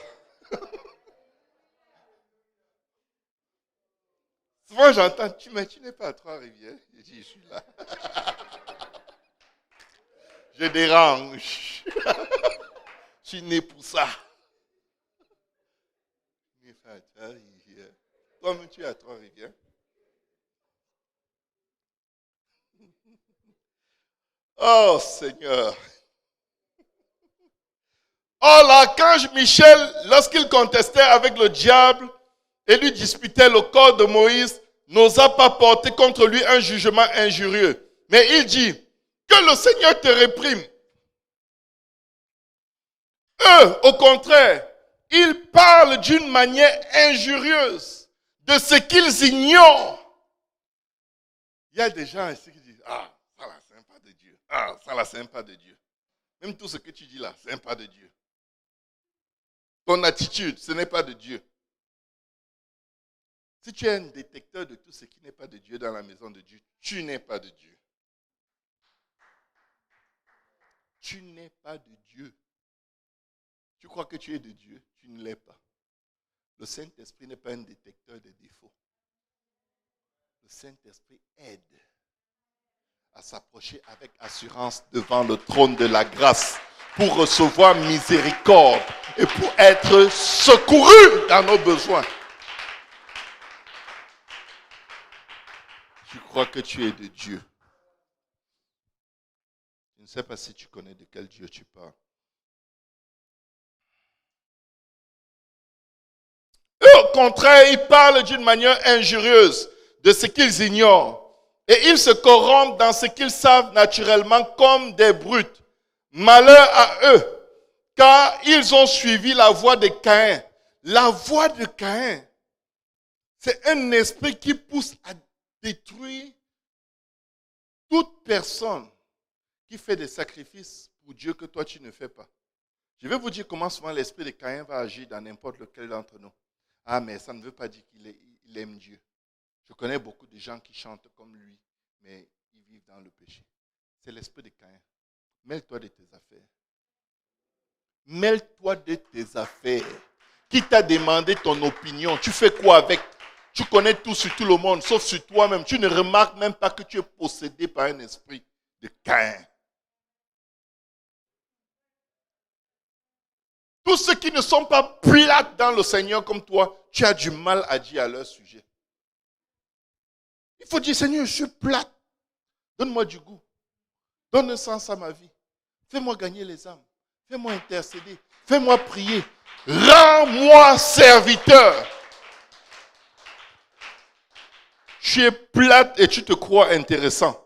Souvent j'entends, mais tu n'es pas à Trois-Rivières. Je dis, je suis là. Je dérange. Je suis né pour ça. Tu n'es pas à Trois-Rivières. Toi-même, tu es à Trois-Rivières. Oh Seigneur. Oh l'archange Michel, lorsqu'il contestait avec le diable et lui disputait le corps de Moïse, n'osa pas porter contre lui un jugement injurieux. Mais il dit, que le Seigneur te réprime. Eux, au contraire, ils parlent d'une manière injurieuse de ce qu'ils ignorent. Il y a des gens ici qui disent, ah, ça là, c'est un pas de Dieu. Ah, ça là, c'est un pas de Dieu. Même tout ce que tu dis là, c'est un pas de Dieu. Ton attitude, ce n'est pas de Dieu. Si tu es un détecteur de tout ce qui n'est pas de Dieu dans la maison de Dieu, tu n'es pas de Dieu. Tu n'es pas de Dieu. Tu crois que tu es de Dieu, tu ne l'es pas. Le Saint-Esprit n'est pas un détecteur de défauts. Le Saint-Esprit aide à s'approcher avec assurance devant le trône de la grâce pour recevoir miséricorde et pour être secouru dans nos besoins. Tu crois que tu es de Dieu. Je ne sais pas si tu connais de quel Dieu tu parles. Eux, au contraire, ils parlent d'une manière injurieuse de ce qu'ils ignorent. Et ils se corrompent dans ce qu'ils savent naturellement comme des brutes. Malheur à eux, car ils ont suivi la voie de Caïn. La voie de Caïn, c'est un esprit qui pousse à détruire toute personne qui fait des sacrifices pour Dieu que toi tu ne fais pas. Je vais vous dire comment souvent l'esprit de Caïn va agir dans n'importe lequel d'entre nous. Ah, mais ça ne veut pas dire qu'il aime Dieu. Je connais beaucoup de gens qui chantent comme lui, mais ils vivent dans le péché. C'est l'esprit de Caïn. Mêle-toi de tes affaires. Mêle-toi de tes affaires. Qui t'a demandé ton opinion? Tu fais quoi avec? Tu connais tout sur tout le monde, sauf sur toi-même. Tu ne remarques même pas que tu es possédé par un esprit de Caïn. Tous ceux qui ne sont pas plates dans le Seigneur comme toi, tu as du mal à dire à leur sujet. Il faut dire, Seigneur, je suis plate. Donne-moi du goût. Donne un sens à ma vie. Fais-moi gagner les âmes. Fais-moi intercéder. Fais-moi prier. Rends-moi serviteur. Tu es plate et tu te crois intéressant.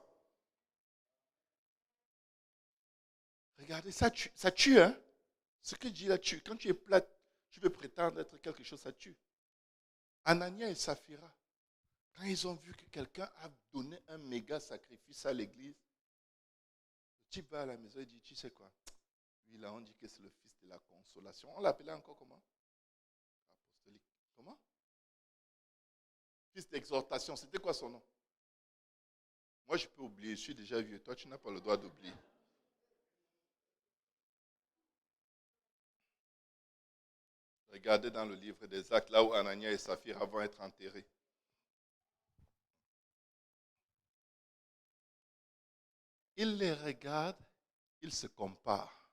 Regardez, ça tue, hein? Ce que dit là tue. Quand tu es plate, tu veux prétendre être quelque chose, ça tue. Anania et Saphira, quand ils ont vu que quelqu'un a donné un méga sacrifice à l'église, le type va à la maison et dit, tu sais quoi? Lui là, on dit que c'est le fils de la consolation. On l'appelait encore comment? Apostolique. Comment? Fils d'exhortation. C'était quoi son nom? Moi, je peux oublier. Je suis déjà vieux. Toi, tu n'as pas le droit d'oublier. Regardez dans le livre des Actes, là où Anania et Saphira vont être enterrés. Il les regarde, il se compare.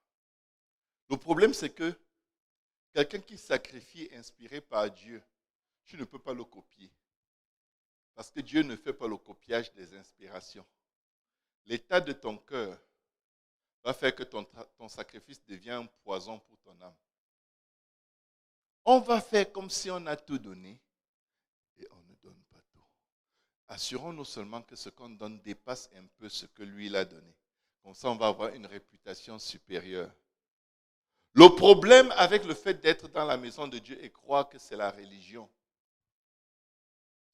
Le problème, c'est que quelqu'un qui sacrifie inspiré par Dieu, tu ne peux pas le copier. Parce que Dieu ne fait pas le copiage des inspirations. L'état de ton cœur va faire que ton sacrifice devient un poison pour ton âme. On va faire comme si on a tout donné et on ne donne pas tout. Assurons-nous seulement que ce qu'on donne dépasse un peu ce que lui a donné. Comme ça, on va avoir une réputation supérieure. Le problème avec le fait d'être dans la maison de Dieu et croire que c'est la religion,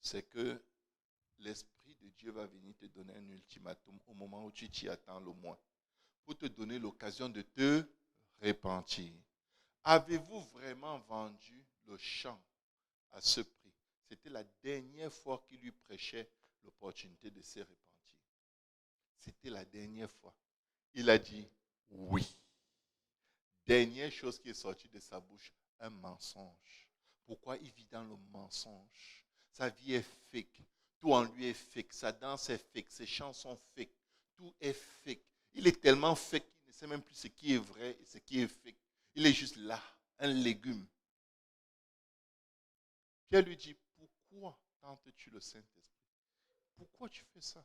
c'est que l'Esprit de Dieu va venir te donner un ultimatum au moment où tu t'y attends le moins, pour te donner l'occasion de te repentir. Avez-vous vraiment vendu le champ à ce prix? C'était la dernière fois qu'il lui prêchait l'opportunité de se repentir. C'était la dernière fois. Il a dit oui. Dernière chose qui est sortie de sa bouche, un mensonge. Pourquoi il vit dans le mensonge? Sa vie est fake. Tout en lui est fake. Sa danse est fake. Ses chants sont fake. Tout est fake. Il est tellement fake qu'il ne sait même plus ce qui est vrai et ce qui est fake. Il est juste là, un légume. Pierre lui dit, pourquoi tentes-tu le Saint-Esprit? Pourquoi tu fais ça?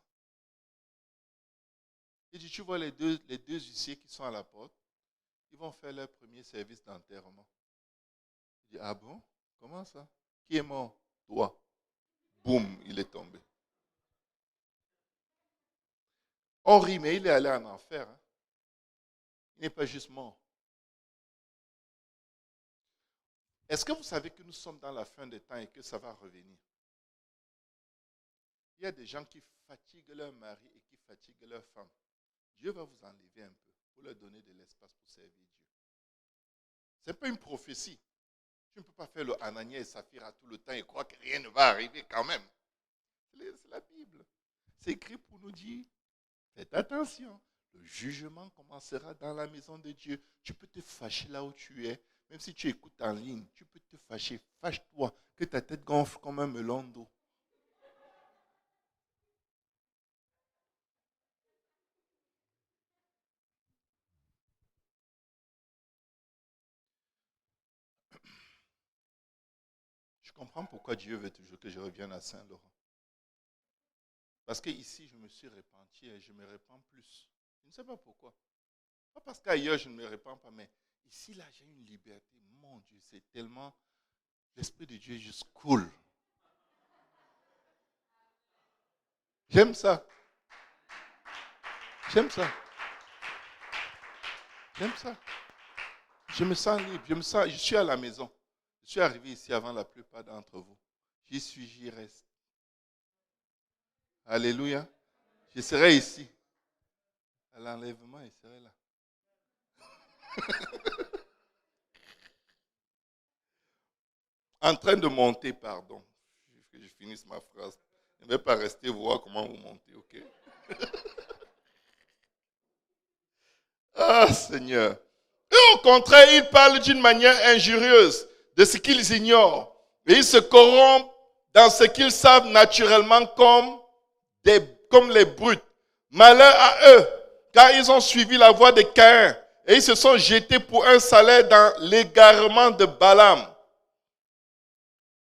Il dit, tu vois les deux huissiers qui sont à la porte, ils vont faire leur premier service d'enterrement. Il dit, ah bon? Comment ça? Qui est mort? Toi. Boum, il est tombé. On rit, mais il est allé en enfer. Hein? Il n'est pas juste mort. Est-ce que vous savez que nous sommes dans la fin des temps et que ça va revenir? Il y a des gens qui fatiguent leur mari et qui fatiguent leur femme. Dieu va vous enlever un peu pour leur donner de l'espace pour servir Dieu. Ce n'est pas une prophétie. Tu ne peux pas faire le Anania et Saphira tout le temps et croire que rien ne va arriver quand même. C'est la Bible. C'est écrit pour nous dire, faites attention. Le jugement commencera dans la maison de Dieu. Tu peux te fâcher là où tu es. Même si tu écoutes en ligne, tu peux te fâcher. Fâche-toi, que ta tête gonfle comme un melon d'eau. Je comprends pourquoi Dieu veut toujours que je revienne à Saint-Laurent. Parce qu'ici, je me suis repenti et je me repens plus. Je ne sais pas pourquoi. Pas parce qu'ailleurs, je ne me repens pas, mais ici, là, j'ai une liberté. Mon Dieu, c'est tellement... L'Esprit de Dieu est juste cool. J'aime ça. J'aime ça. J'aime ça. Je me sens libre. Je suis à la maison. Je suis arrivé ici avant la plupart d'entre vous. J'y suis, j'y reste. Alléluia. Je serai ici. À l'enlèvement, il serait là. En train de monter, pardon. Que je finisse ma phrase. Je ne vais pas rester voir comment vous montez, ok? Ah, Seigneur. Et au contraire, ils parlent d'une manière injurieuse de ce qu'ils ignorent. Et ils se corrompent dans ce qu'ils savent naturellement comme les brutes. Malheur à eux, car ils ont suivi la voie de Caïn et ils se sont jetés pour un salaire dans l'égarement de Balaam.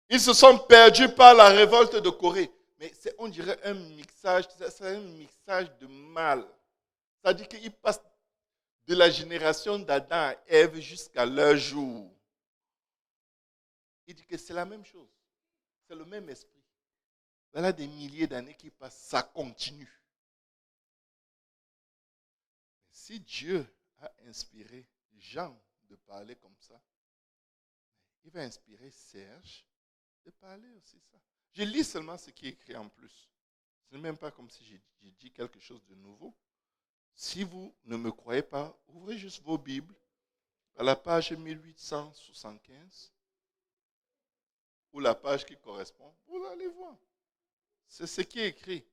Ils se sont perdus par la révolte de Corée. Mais on dirait un mixage, c'est un mixage de mal. C'est-à-dire qu'ils passent de la génération d'Adam à Ève jusqu'à leur jour. Il dit que c'est la même chose. C'est le même esprit. Voilà des milliers d'années qui passent, ça continue. Si Dieu a inspiré Jean de parler comme ça, il va inspirer Serge de parler aussi ça. Je lis seulement ce qui est écrit en plus. Ce n'est même pas comme si j'ai dit quelque chose de nouveau. Si vous ne me croyez pas, ouvrez juste vos Bibles à la page 1875 ou la page qui correspond. Vous allez voir. C'est ce qui est écrit.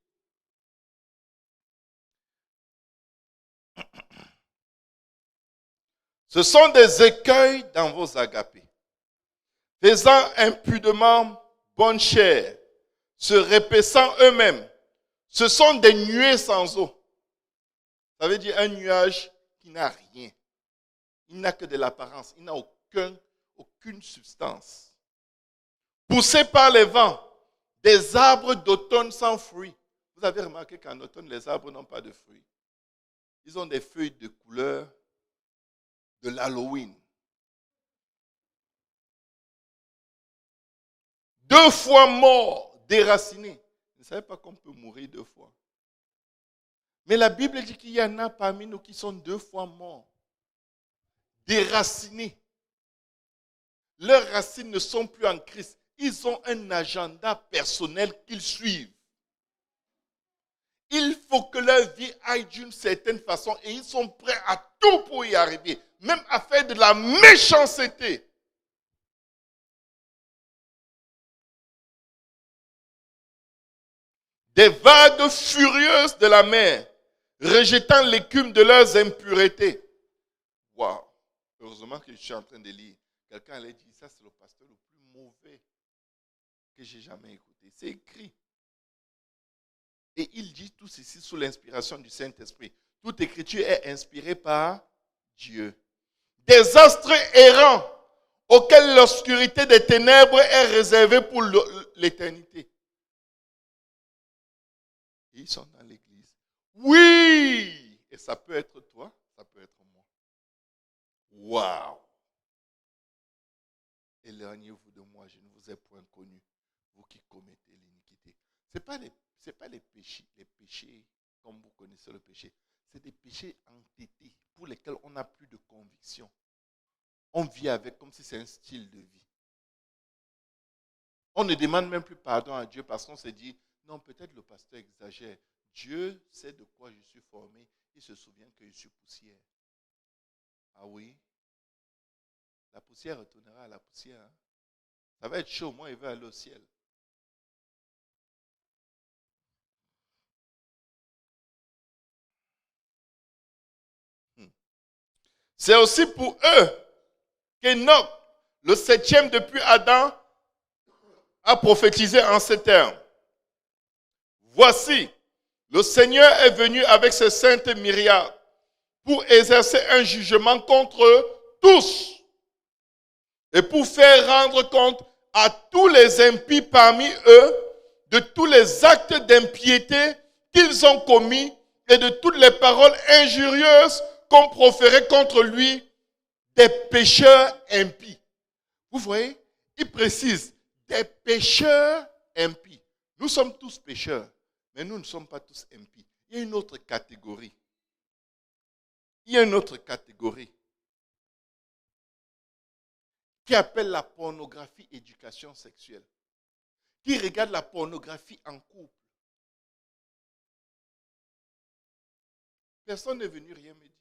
Ce sont des écueils dans vos agapés, faisant impudemment bonne chair, se répaissant eux-mêmes. Ce sont des nuées sans eau. Ça veut dire un nuage qui n'a rien. Il n'a que de l'apparence. Il n'a aucune substance. Poussés par les vents, des arbres d'automne sans fruits. Vous avez remarqué qu'en automne, les arbres n'ont pas de fruits. Ils ont des feuilles de couleur de l'Halloween. 2 fois morts, déracinés. Vous ne savez pas qu'on peut mourir 2 fois. Mais la Bible dit qu'il y en a parmi nous qui sont 2 fois morts, déracinés. Leurs racines ne sont plus en Christ. Ils ont un agenda personnel qu'ils suivent. Il faut que leur vie aille d'une certaine façon et ils sont prêts à tout pour y arriver, même à faire de la méchanceté. Des vagues furieuses de la mer, rejetant l'écume de leurs impuretés. Waouh! Heureusement que je suis en train de lire. Quelqu'un allait dire, ça c'est le pasteur le plus mauvais que j'ai jamais écouté. C'est écrit. Et il dit tout ceci sous l'inspiration du Saint-Esprit. Toute écriture est inspirée par Dieu. Des astres errants auxquels l'obscurité des ténèbres est réservée pour l'éternité. Et ils sont dans l'église. Oui! Et ça peut être toi, ça peut être moi. Waouh! Éloignez-vous de moi, je ne vous ai point connu, vous qui commettez l'iniquité. Ce n'est pas les péchés comme vous connaissez le péché. C'est des péchés entêtés pour lesquels on n'a plus de conviction. On vit avec comme si c'est un style de vie. On ne demande même plus pardon à Dieu parce qu'on se dit, non, peut-être le pasteur exagère. Dieu sait de quoi je suis formé. Il se souvient que je suis poussière. Ah oui? La poussière retournera à la poussière. Hein? Ça va être chaud. Moi, il veut aller au ciel. C'est aussi pour eux qu'Enoch, le 7e depuis Adam, a prophétisé en ces termes. Voici, le Seigneur est venu avec ses saintes myriades pour exercer un jugement contre tous et pour faire rendre compte à tous les impies parmi eux de tous les actes d'impiété qu'ils ont commis et de toutes les paroles injurieuses qu'on proférait contre lui des pécheurs impies. Vous voyez, il précise des pécheurs impies. Nous sommes tous pécheurs, mais nous ne sommes pas tous impies. Il y a une autre catégorie. Il y a une autre catégorie qui appelle la pornographie éducation sexuelle, qui regarde la pornographie en couple. Personne n'est venu rien me dire.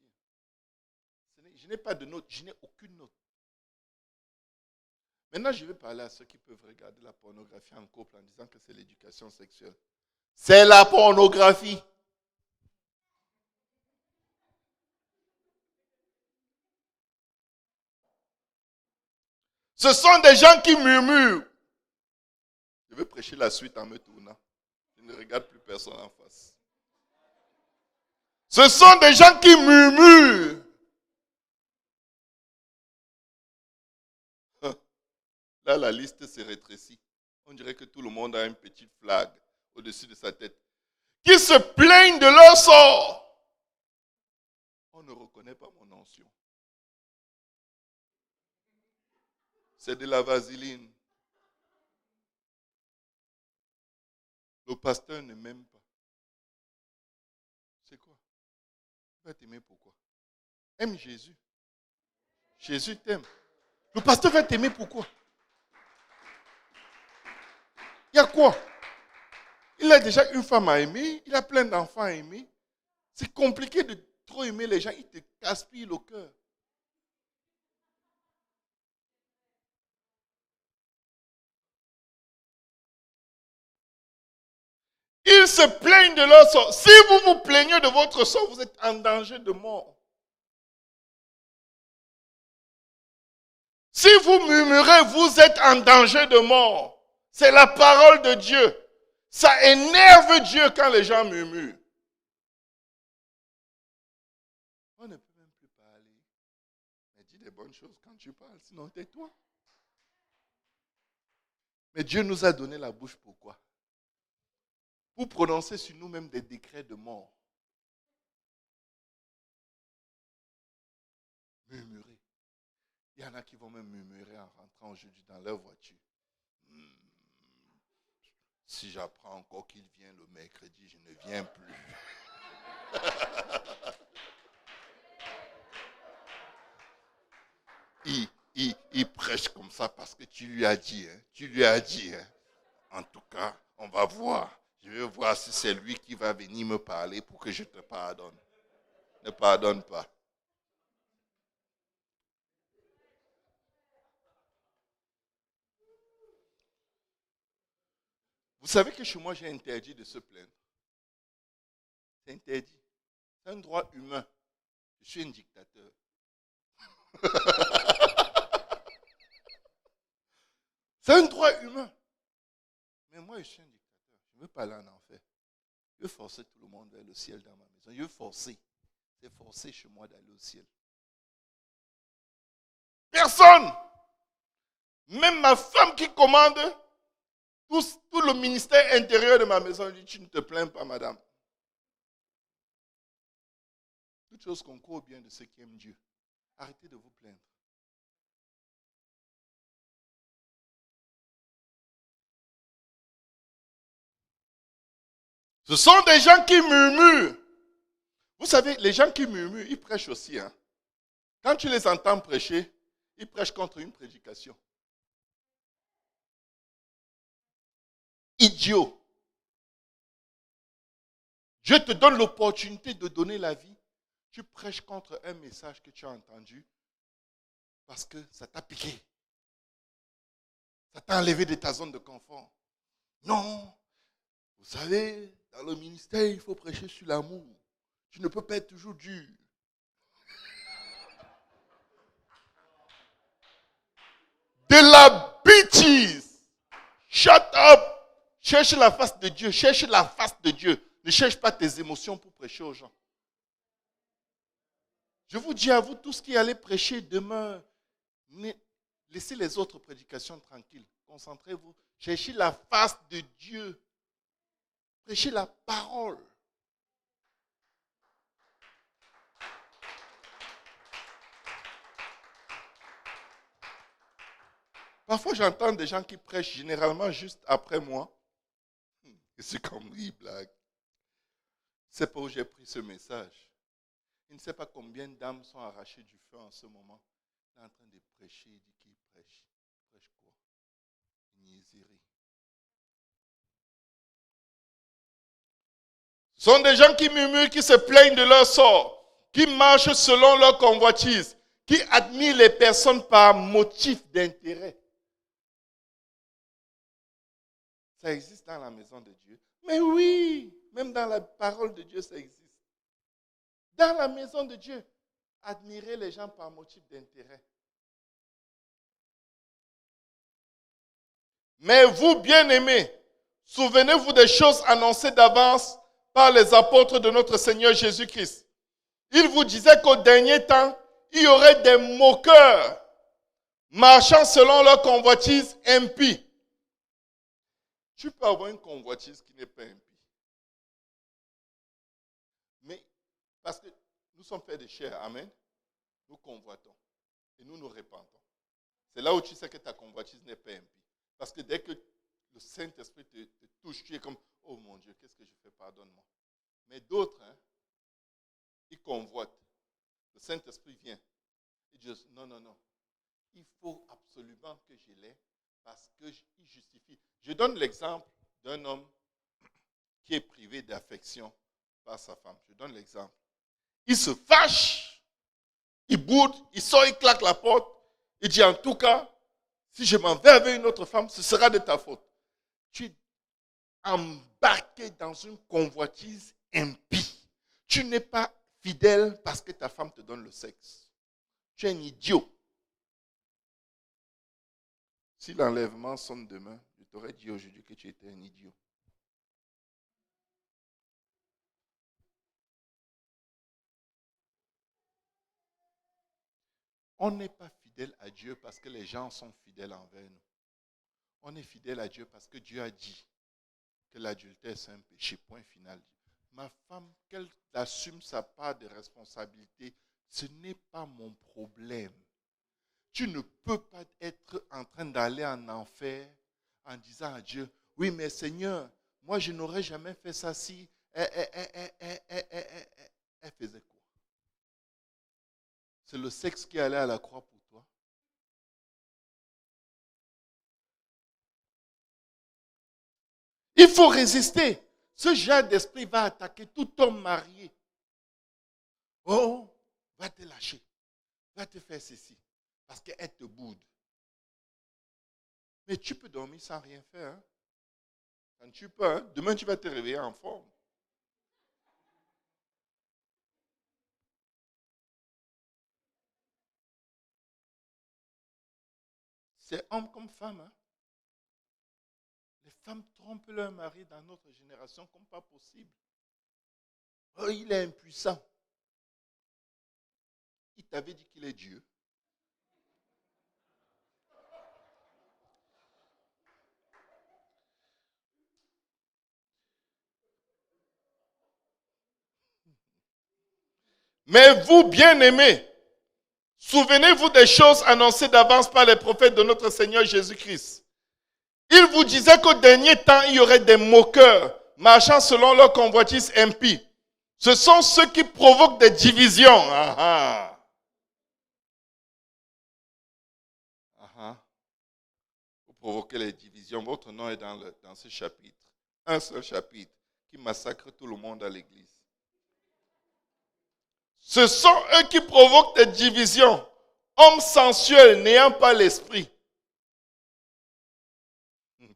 Je n'ai pas de note, je n'ai aucune note. Maintenant, je vais parler à ceux qui peuvent regarder la pornographie en couple en disant que c'est l'éducation sexuelle. C'est la pornographie. Ce sont des gens qui murmurent. Je vais prêcher la suite en me tournant. Je ne regarde plus personne en face. Ce sont des gens qui murmurent. Là, la liste se rétrécit. On dirait que tout le monde a une petite flag au-dessus de sa tête. Qui se plaignent de leur sort. On ne reconnaît pas mon onction. C'est de la vaseline. Le pasteur ne m'aime pas. C'est quoi? Il va t'aimer pourquoi? Aime Jésus. Jésus t'aime. Le pasteur va t'aimer pourquoi? Il y a quoi? Il a déjà une femme à aimer, il a plein d'enfants à aimer. C'est compliqué de trop aimer les gens, ils te casse-pillent le cœur. Ils se plaignent de leur sort. Si vous vous plaignez de votre sort, vous êtes en danger de mort. Si vous murmurez, vous êtes en danger de mort. C'est la parole de Dieu. Ça énerve Dieu quand les gens murmurent. On ne peut même plus parler. Mais dis des bonnes choses quand tu parles, sinon tais-toi. Mais Dieu nous a donné la bouche pourquoi? Pour prononcer sur nous-mêmes des décrets de mort. Murmurer. Il y en a qui vont même murmurer en rentrant aujourd'hui dans leur voiture. Si j'apprends encore qu'il vient le mercredi, je ne viens plus. Il prêche comme ça parce que tu lui as dit. Hein? Tu lui as dit. Hein? En tout cas, on va voir. Je vais voir si c'est lui qui va venir me parler pour que je te pardonne. Ne pardonne pas. Vous savez que chez moi, j'ai interdit de se plaindre. C'est interdit. C'est un droit humain. Je suis un dictateur. C'est un droit humain. Mais moi, je suis un dictateur. Je ne veux pas aller en enfer. Je veux forcer tout le monde vers le ciel dans ma maison. Je veux forcer. C'est forcer chez moi d'aller au ciel. Personne. Même ma femme qui commande tout le ministère intérieur de ma maison dit, tu ne te plains pas, madame. Toute chose concourt bien de ceux qui aiment Dieu. Arrêtez de vous plaindre. Ce sont des gens qui murmurent. Vous savez, les gens qui murmurent, ils prêchent aussi. Hein. Quand tu les entends prêcher, ils prêchent contre une prédication. Idiot. Dieu te donne l'opportunité de donner la vie. Tu prêches contre un message que tu as entendu parce que ça t'a piqué. Ça t'a enlevé de ta zone de confort. Non. Vous savez, dans le ministère, il faut prêcher sur l'amour. Tu ne peux pas être toujours dur. De la bêtise. Shut up. Cherche la face de Dieu. Cherche la face de Dieu. Ne cherche pas tes émotions pour prêcher aux gens. Je vous dis à vous, tous qui allez prêcher demain, laissez les autres prédications tranquilles. Concentrez-vous. Cherchez la face de Dieu. Prêchez la parole. Parfois, j'entends des gens qui prêchent généralement juste après moi. Et c'est comme lui, blague. Je ne sais pas où j'ai pris ce message. Il ne sait pas combien d'âmes sont arrachées du feu en ce moment. Il est en train de prêcher. Il dit qu'il prêche. Il prêche quoi? Niaiserie. Ce sont des gens qui murmurent, qui se plaignent de leur sort, qui marchent selon leur convoitise, qui admirent les personnes par motif d'intérêt. Ça existe dans la maison de Dieu. Mais oui, même dans la parole de Dieu, ça existe. Dans la maison de Dieu, admirer les gens par motif d'intérêt. Mais vous, bien-aimés, souvenez-vous des choses annoncées d'avance par les apôtres de notre Seigneur Jésus-Christ. Il vous disait qu'au dernier temps, il y aurait des moqueurs, marchant selon leur convoitise impie. Tu peux avoir une convoitise qui n'est pas impie. Mais parce que nous sommes faits de chair, amen, nous convoitons et nous nous répandons. C'est là où tu sais que ta convoitise n'est pas impie. Parce que dès que le Saint-Esprit te touche, tu es comme, oh mon Dieu, qu'est-ce que je fais, pardonne-moi. Mais d'autres, ils convoitent. Le Saint-Esprit vient. Ils disent, non, non, non. Il faut absolument que je l'ai parce qu'il justifie. Je donne l'exemple d'un homme qui est privé d'affection par sa femme. Je donne l'exemple. Il se fâche, il boude, il sort, il claque la porte. Il dit, en tout cas, si je m'en vais avec une autre femme, ce sera de ta faute. Tu es embarqué dans une convoitise impie. Tu n'es pas fidèle parce que ta femme te donne le sexe. Tu es un idiot. Si l'enlèvement sonne demain, je t'aurais dit aujourd'hui que tu étais un idiot. On n'est pas fidèle à Dieu parce que les gens sont fidèles envers nous. On est fidèle à Dieu parce que Dieu a dit que l'adultère c'est un péché, point final. Ma femme, qu'elle assume sa part de responsabilité, ce n'est pas mon problème. Tu ne peux pas être en train d'aller en enfer en disant à Dieu, oui mais Seigneur, moi je n'aurais jamais fait ça si elle faisait quoi? C'est le sexe qui allait à la croix pour toi. Il faut résister. Ce genre d'esprit va attaquer tout homme marié. Oh, va te lâcher. Va te faire ceci. Parce qu'elle te boude. Mais tu peux dormir sans rien faire. Hein? Quand tu peux, hein? Demain tu vas te réveiller en forme. C'est homme comme femme. Hein? Les femmes trompent leur mari dans notre génération comme pas possible. Oh, il est impuissant. Il t'avait dit qu'il est Dieu. Mais vous, bien-aimés, souvenez-vous des choses annoncées d'avance par les prophètes de notre Seigneur Jésus-Christ. Il vous disait qu'au dernier temps, il y aurait des moqueurs, marchant selon leur convoitise impie. Ce sont ceux qui provoquent des divisions. Ah, ah. Ah, ah. Vous provoquez les divisions. Votre nom est dans ce chapitre. Un seul chapitre qui massacre tout le monde à l'église. Ce sont eux qui provoquent des divisions. Hommes sensuels n'ayant pas l'esprit.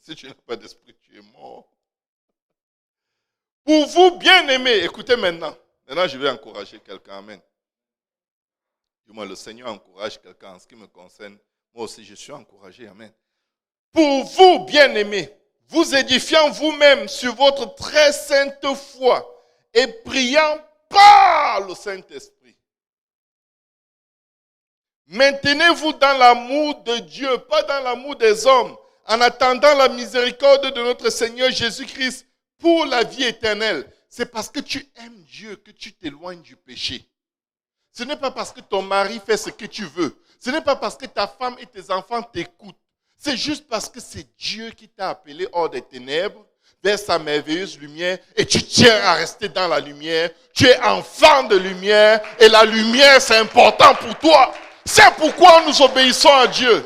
Si tu n'as pas d'esprit, tu es mort. Pour vous, bien-aimés, écoutez maintenant. Maintenant, je vais encourager quelqu'un. Amen. Du moins, le Seigneur encourage quelqu'un en ce qui me concerne. Moi aussi, je suis encouragé. Amen. Pour vous, bien-aimés, vous édifiant vous-même sur votre très sainte foi et priant par le Saint-Esprit. Maintenez-vous dans l'amour de Dieu, pas dans l'amour des hommes, en attendant la miséricorde de notre Seigneur Jésus-Christ pour la vie éternelle. C'est parce que tu aimes Dieu que tu t'éloignes du péché. Ce n'est pas parce que ton mari fait ce que tu veux. Ce n'est pas parce que ta femme et tes enfants t'écoutent. C'est juste parce que c'est Dieu qui t'a appelé hors des ténèbres, vers sa merveilleuse lumière, et tu tiens à rester dans la lumière. Tu es enfant de lumière, et la lumière, c'est important pour toi. C'est pourquoi nous obéissons à Dieu.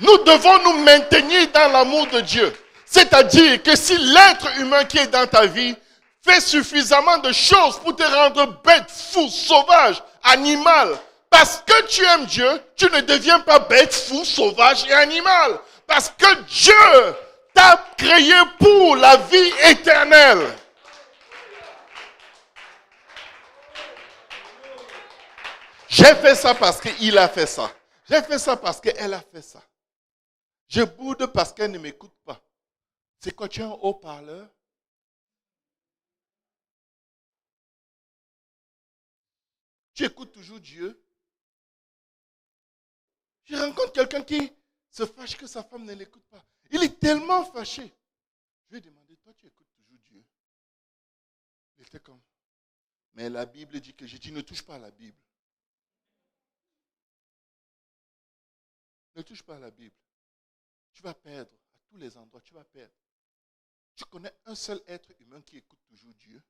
Nous devons nous maintenir dans l'amour de Dieu. C'est-à-dire que si l'être humain qui est dans ta vie fait suffisamment de choses pour te rendre bête, fou, sauvage, animal, parce que tu aimes Dieu, tu ne deviens pas bête, fou, sauvage et animal. Parce que Dieu t'a créé pour la vie éternelle. J'ai fait ça parce qu'il a fait ça. J'ai fait ça parce qu'elle a fait ça. Je boude parce qu'elle ne m'écoute pas. C'est quoi, tu es un haut-parleur? Tu écoutes toujours Dieu? Je rencontre quelqu'un qui se fâche que sa femme ne l'écoute pas. Il est tellement fâché. Je lui ai demandé, toi tu écoutes toujours Dieu? Il était comme, mais la Bible dit que j'ai dit, ne touche pas à la Bible. Ne touche pas à la Bible. Tu vas perdre. À tous les endroits, tu vas perdre. Tu connais un seul être humain qui écoute toujours Dieu.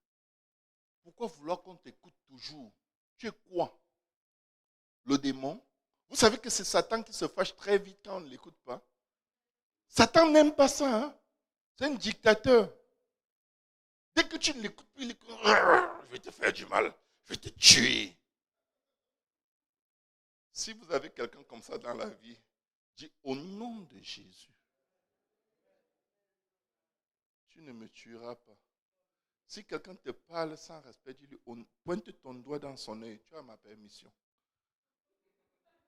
Pourquoi vouloir qu'on t'écoute toujours? Tu es quoi? Le démon? Vous savez que c'est Satan qui se fâche très vite quand on ne l'écoute pas. Satan n'aime pas ça. Hein? C'est un dictateur. Dès que tu ne l'écoutes plus, il est comme, je vais te faire du mal. Je vais te tuer. Si vous avez quelqu'un comme ça dans la vie, dis au nom de Jésus, tu ne me tueras pas. Si quelqu'un te parle sans respect, dis-lui, pointe ton doigt dans son œil. Tu as ma permission.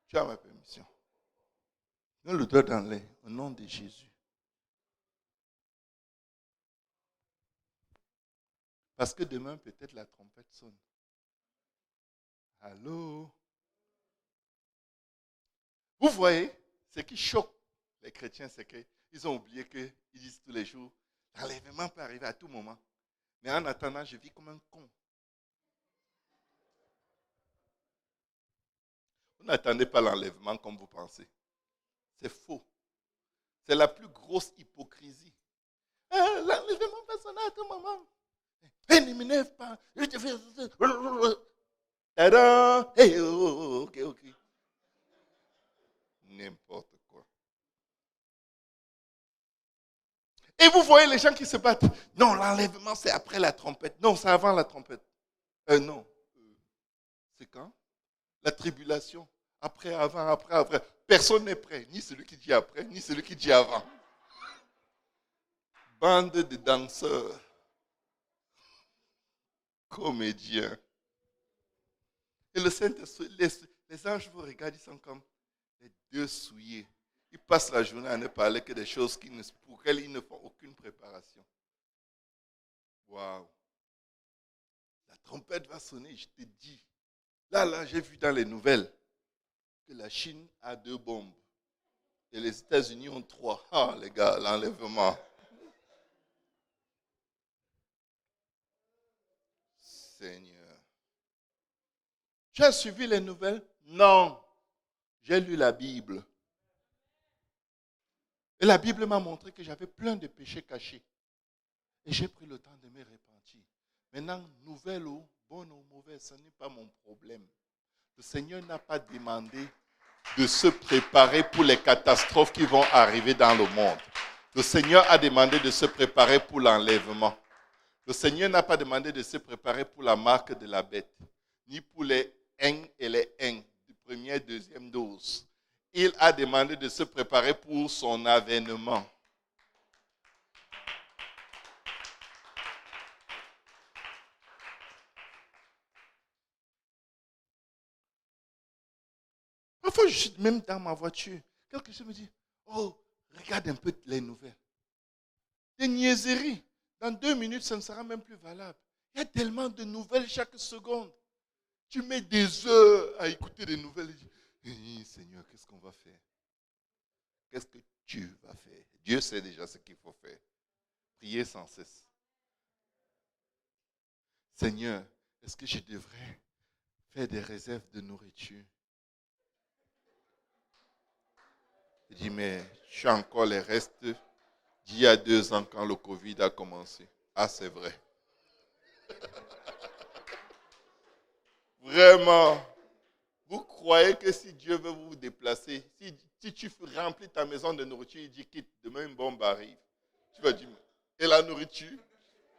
Tu as ma permission. Mets le doigt dans l'œil, au nom de Jésus. Parce que demain, peut-être la trompette sonne. Allô? Vous voyez, ce qui choque les chrétiens, c'est qu'ils ont oublié qu'ils disent tous les jours, l'enlèvement peut arriver à tout moment. Mais en attendant, je vis comme un con. Vous n'attendez pas l'enlèvement comme vous pensez. C'est faux. C'est la plus grosse hypocrisie. L'enlèvement peut sonner à tout moment. Ne m'énerve pas. Je te fais... Tada! Hey, ok. N'importe quoi. Et vous voyez les gens qui se battent. Non, l'enlèvement, c'est après la trompette. Non, c'est avant la trompette. Non. C'est quand? La tribulation. Après, avant, après. Personne n'est prêt. Ni celui qui dit après, ni celui qui dit avant. Bande de danseurs. Comédiens. Et le Saint-Esprit, les anges vous regardent, ils sont comme les deux souillés. Ils passent la journée à ne parler que des choses pour lesquelles ils ne font aucune préparation. Waouh! La trompette va sonner, je te dis. Là, j'ai vu dans les nouvelles que la Chine a 2 bombes. Et les États-Unis ont 3. Ah, les gars, l'enlèvement. Seigneur. Tu as suivi les nouvelles? Non. J'ai lu la Bible. Et la Bible m'a montré que j'avais plein de péchés cachés. Et j'ai pris le temps de me repentir. Maintenant, nouvelle ou bonne ou mauvaise, ce n'est pas mon problème. Le Seigneur n'a pas demandé de se préparer pour les catastrophes qui vont arriver dans le monde. Le Seigneur a demandé de se préparer pour l'enlèvement. Le Seigneur n'a pas demandé de se préparer pour la marque de la bête, ni pour les 1 et les 1, de première et deuxième dose. Il a demandé de se préparer pour son avènement. Parfois, je suis même dans ma voiture. Quelque chose me dit, oh, regarde un peu les nouvelles. Des niaiseries. Dans 2 minutes, ça ne sera même plus valable. Il y a tellement de nouvelles chaque seconde. Tu mets des heures à écouter des nouvelles. Seigneur, qu'est-ce qu'on va faire? Qu'est-ce que tu vas faire? Dieu sait déjà ce qu'il faut faire. Priez sans cesse. Seigneur, est-ce que je devrais faire des réserves de nourriture? Il dit, mais tu as encore les restes d'il y a 2 ans quand le Covid a commencé. Ah, c'est vrai. Vraiment. Vous croyez que si Dieu veut vous déplacer, si tu remplis ta maison de nourriture, il dit quitte, demain une bombe arrive. Tu vas dire, et la nourriture?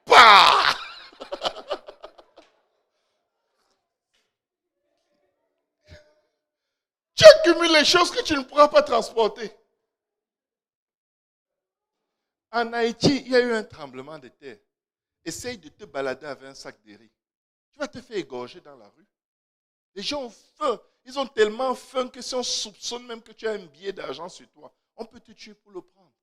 Bah! Tu accumules les choses que tu ne pourras pas transporter. En Haïti, il y a eu un tremblement de terre. Essaye de te balader avec un sac de riz. Tu vas te faire égorger dans la rue. Les gens ont faim. Ils ont tellement faim que si on soupçonne même que tu as un billet d'argent sur toi, on peut te tuer pour le prendre.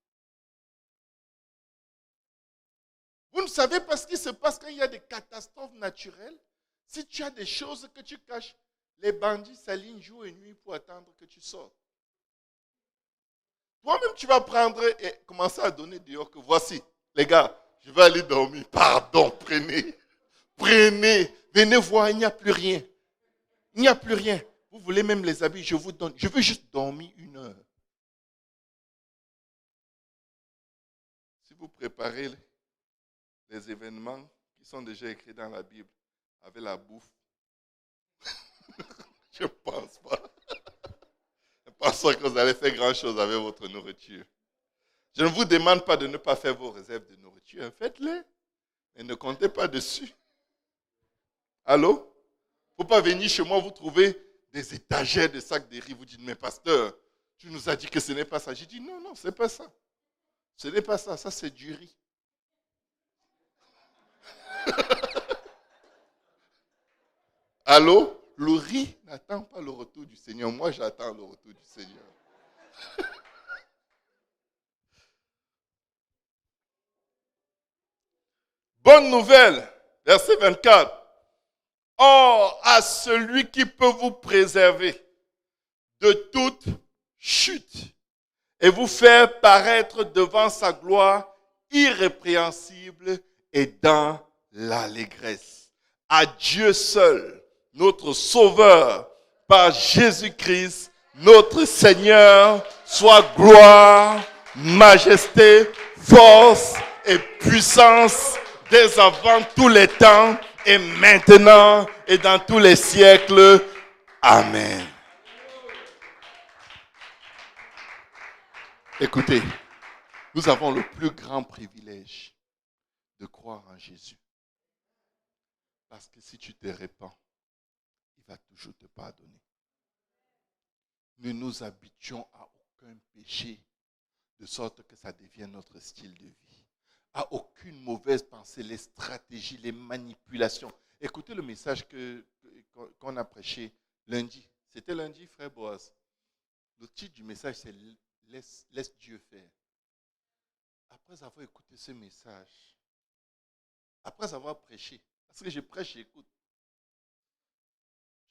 Vous ne savez pas ce qui se passe quand il y a des catastrophes naturelles. Si tu as des choses que tu caches, les bandits s'alignent jour et nuit pour attendre que tu sortes. Toi-même, tu vas prendre et commencer à donner dehors que voici, les gars, je vais aller dormir. Pardon, prenez. Prenez. Venez voir, il n'y a plus rien. Il n'y a plus rien. Vous voulez même les habits, je vous donne. Je veux juste dormir 1 heure. Si vous préparez les événements qui sont déjà écrits dans la Bible avec la bouffe, je ne pense pas. Je ne pense pas que vous allez faire grand-chose avec votre nourriture. Je ne vous demande pas de ne pas faire vos réserves de nourriture. Faites-les. Mais ne comptez pas dessus. Allô? Il ne faut pas venir chez moi, vous trouver des étagères de sacs de riz. Vous dites, mais pasteur, tu nous as dit que ce n'est pas ça. J'ai dit, non, non, ce n'est pas ça. Ce n'est pas ça. Ça, c'est du riz. Allô? Le riz n'attend pas le retour du Seigneur. Moi, j'attends le retour du Seigneur. Bonne nouvelle, verset 24. Or, à celui qui peut vous préserver de toute chute et vous faire paraître devant sa gloire irrépréhensible et dans l'allégresse. À Dieu seul, notre Sauveur, par Jésus-Christ, notre Seigneur, soit gloire, majesté, force et puissance dès avant tous les temps et maintenant et dans tous les siècles. Amen. Écoutez, nous avons le plus grand privilège de croire en Jésus. Parce que si tu te répands, il va toujours te pardonner. Nous nous habituons à aucun péché, de sorte que ça devienne notre style de vie. À aucune mauvaise pensée, les stratégies, les manipulations. Écoutez le message qu'on a prêché lundi. C'était lundi, frère Boaz. Le titre du message, c'est Laisse Dieu faire. Après avoir écouté ce message, après avoir prêché, parce que je prêche, j'écoute,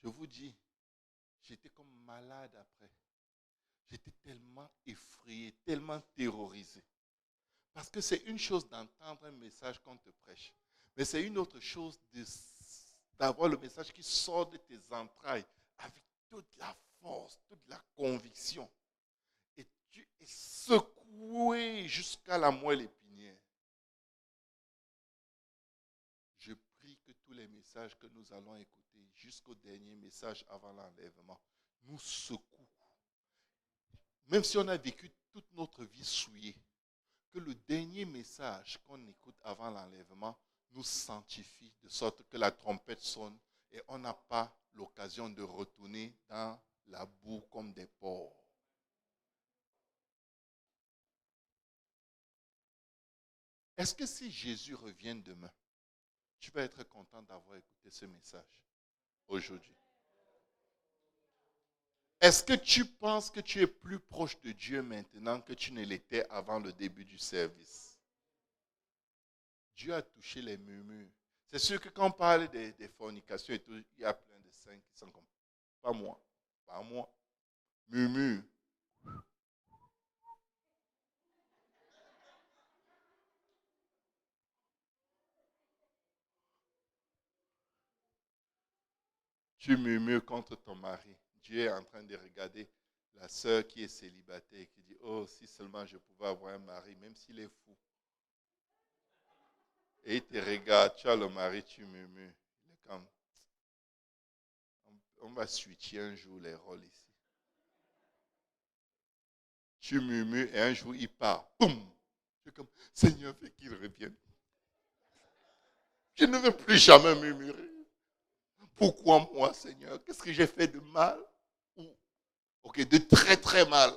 je vous dis, j'étais comme malade après. J'étais tellement effrayé, tellement terrorisé. Parce que c'est une chose d'entendre un message qu'on te prêche, mais c'est une autre chose d'avoir le message qui sort de tes entrailles avec toute la force, toute la conviction. Et tu es secoué jusqu'à la moelle épinière. Je prie que tous les messages que nous allons écouter jusqu'au dernier message avant l'enlèvement nous secouent. Même si on a vécu toute notre vie souillée, que le dernier message qu'on écoute avant l'enlèvement nous sanctifie de sorte que la trompette sonne et on n'a pas l'occasion de retourner dans la boue comme des porcs. Est-ce que si Jésus revient demain, tu vas être content d'avoir écouté ce message aujourd'hui? Est-ce que tu penses que tu es plus proche de Dieu maintenant que tu ne l'étais avant le début du service? Dieu a touché les murmures. C'est sûr que quand on parle des fornications et tout, il y a plein de saints qui sont comme, pas moi, pas moi. Murmure. Tu murmures contre ton mari. Dieu est en train de regarder la sœur qui est célibataire et qui dit, oh, si seulement je pouvais avoir un mari, même s'il est fou. Et il te regarde, tu as le mari, tu murmures. Il est comme, on va switcher un jour les rôles ici. Tu murmures et un jour il part. Boum! Tu es comme, Seigneur, fais qu'il revienne. Je ne veux plus jamais murmurer. Pourquoi moi, Seigneur? Qu'est-ce que j'ai fait de mal? Ok, de très très mal.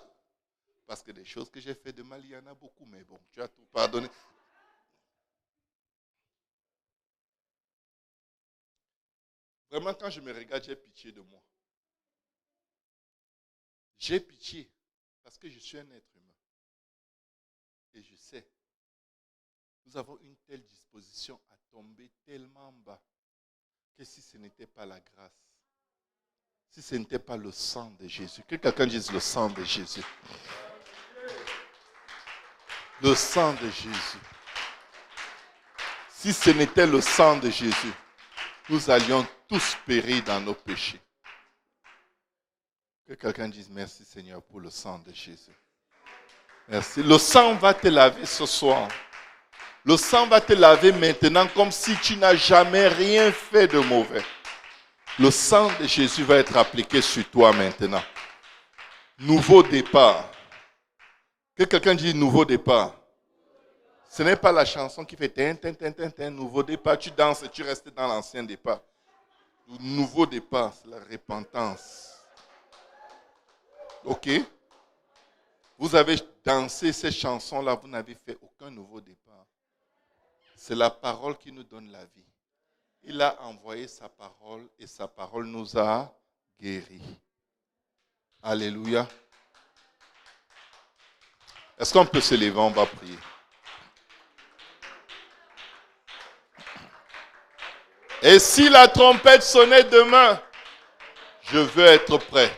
Parce que des choses que j'ai fait de mal, il y en a beaucoup, mais bon, tu as tout pardonné. Vraiment, quand je me regarde, j'ai pitié de moi. J'ai pitié parce que je suis un être humain. Et je sais, nous avons une telle disposition à tomber tellement bas que si ce n'était pas la grâce, si ce n'était pas le sang de Jésus, que quelqu'un dise le sang de Jésus. Le sang de Jésus. Si ce n'était le sang de Jésus, nous allions tous périr dans nos péchés. Que quelqu'un dise merci Seigneur pour le sang de Jésus. Merci. Le sang va te laver ce soir. Le sang va te laver maintenant comme si tu n'as jamais rien fait de mauvais. Le sang de Jésus va être appliqué sur toi maintenant. Nouveau départ. Que quelqu'un dise nouveau départ. Ce n'est pas la chanson qui fait tin, nouveau départ. Tu danses et tu restes dans l'ancien départ. Le nouveau départ, c'est la repentance. Ok? Vous avez dansé ces chansons-là, vous n'avez fait aucun nouveau départ. C'est la parole qui nous donne la vie. Il a envoyé sa parole et sa parole nous a guéris. Alléluia. Est-ce qu'on peut se lever, on va prier. Et si la trompette sonnait demain, je veux être prêt.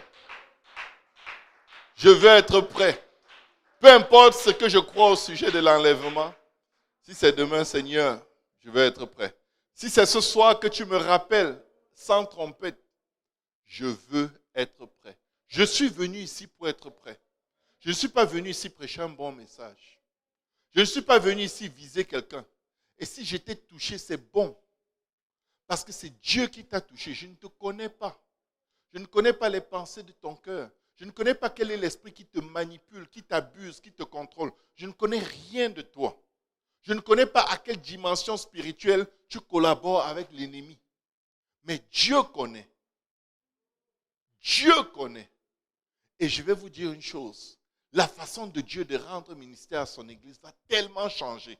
Je veux être prêt. Peu importe ce que je crois au sujet de l'enlèvement. Si c'est demain, Seigneur, je veux être prêt. Si c'est ce soir que tu me rappelles, sans trompette, je veux être prêt. Je suis venu ici pour être prêt. Je ne suis pas venu ici prêcher un bon message. Je ne suis pas venu ici viser quelqu'un. Et si j'étais touché, c'est bon. Parce que c'est Dieu qui t'a touché. Je ne te connais pas. Je ne connais pas les pensées de ton cœur. Je ne connais pas quel est l'esprit qui te manipule, qui t'abuse, qui te contrôle. Je ne connais rien de toi. Je ne connais pas à quelle dimension spirituelle tu collabores avec l'ennemi. Mais Dieu connaît. Dieu connaît. Et je vais vous dire une chose. La façon de Dieu de rendre ministère à son église va tellement changer.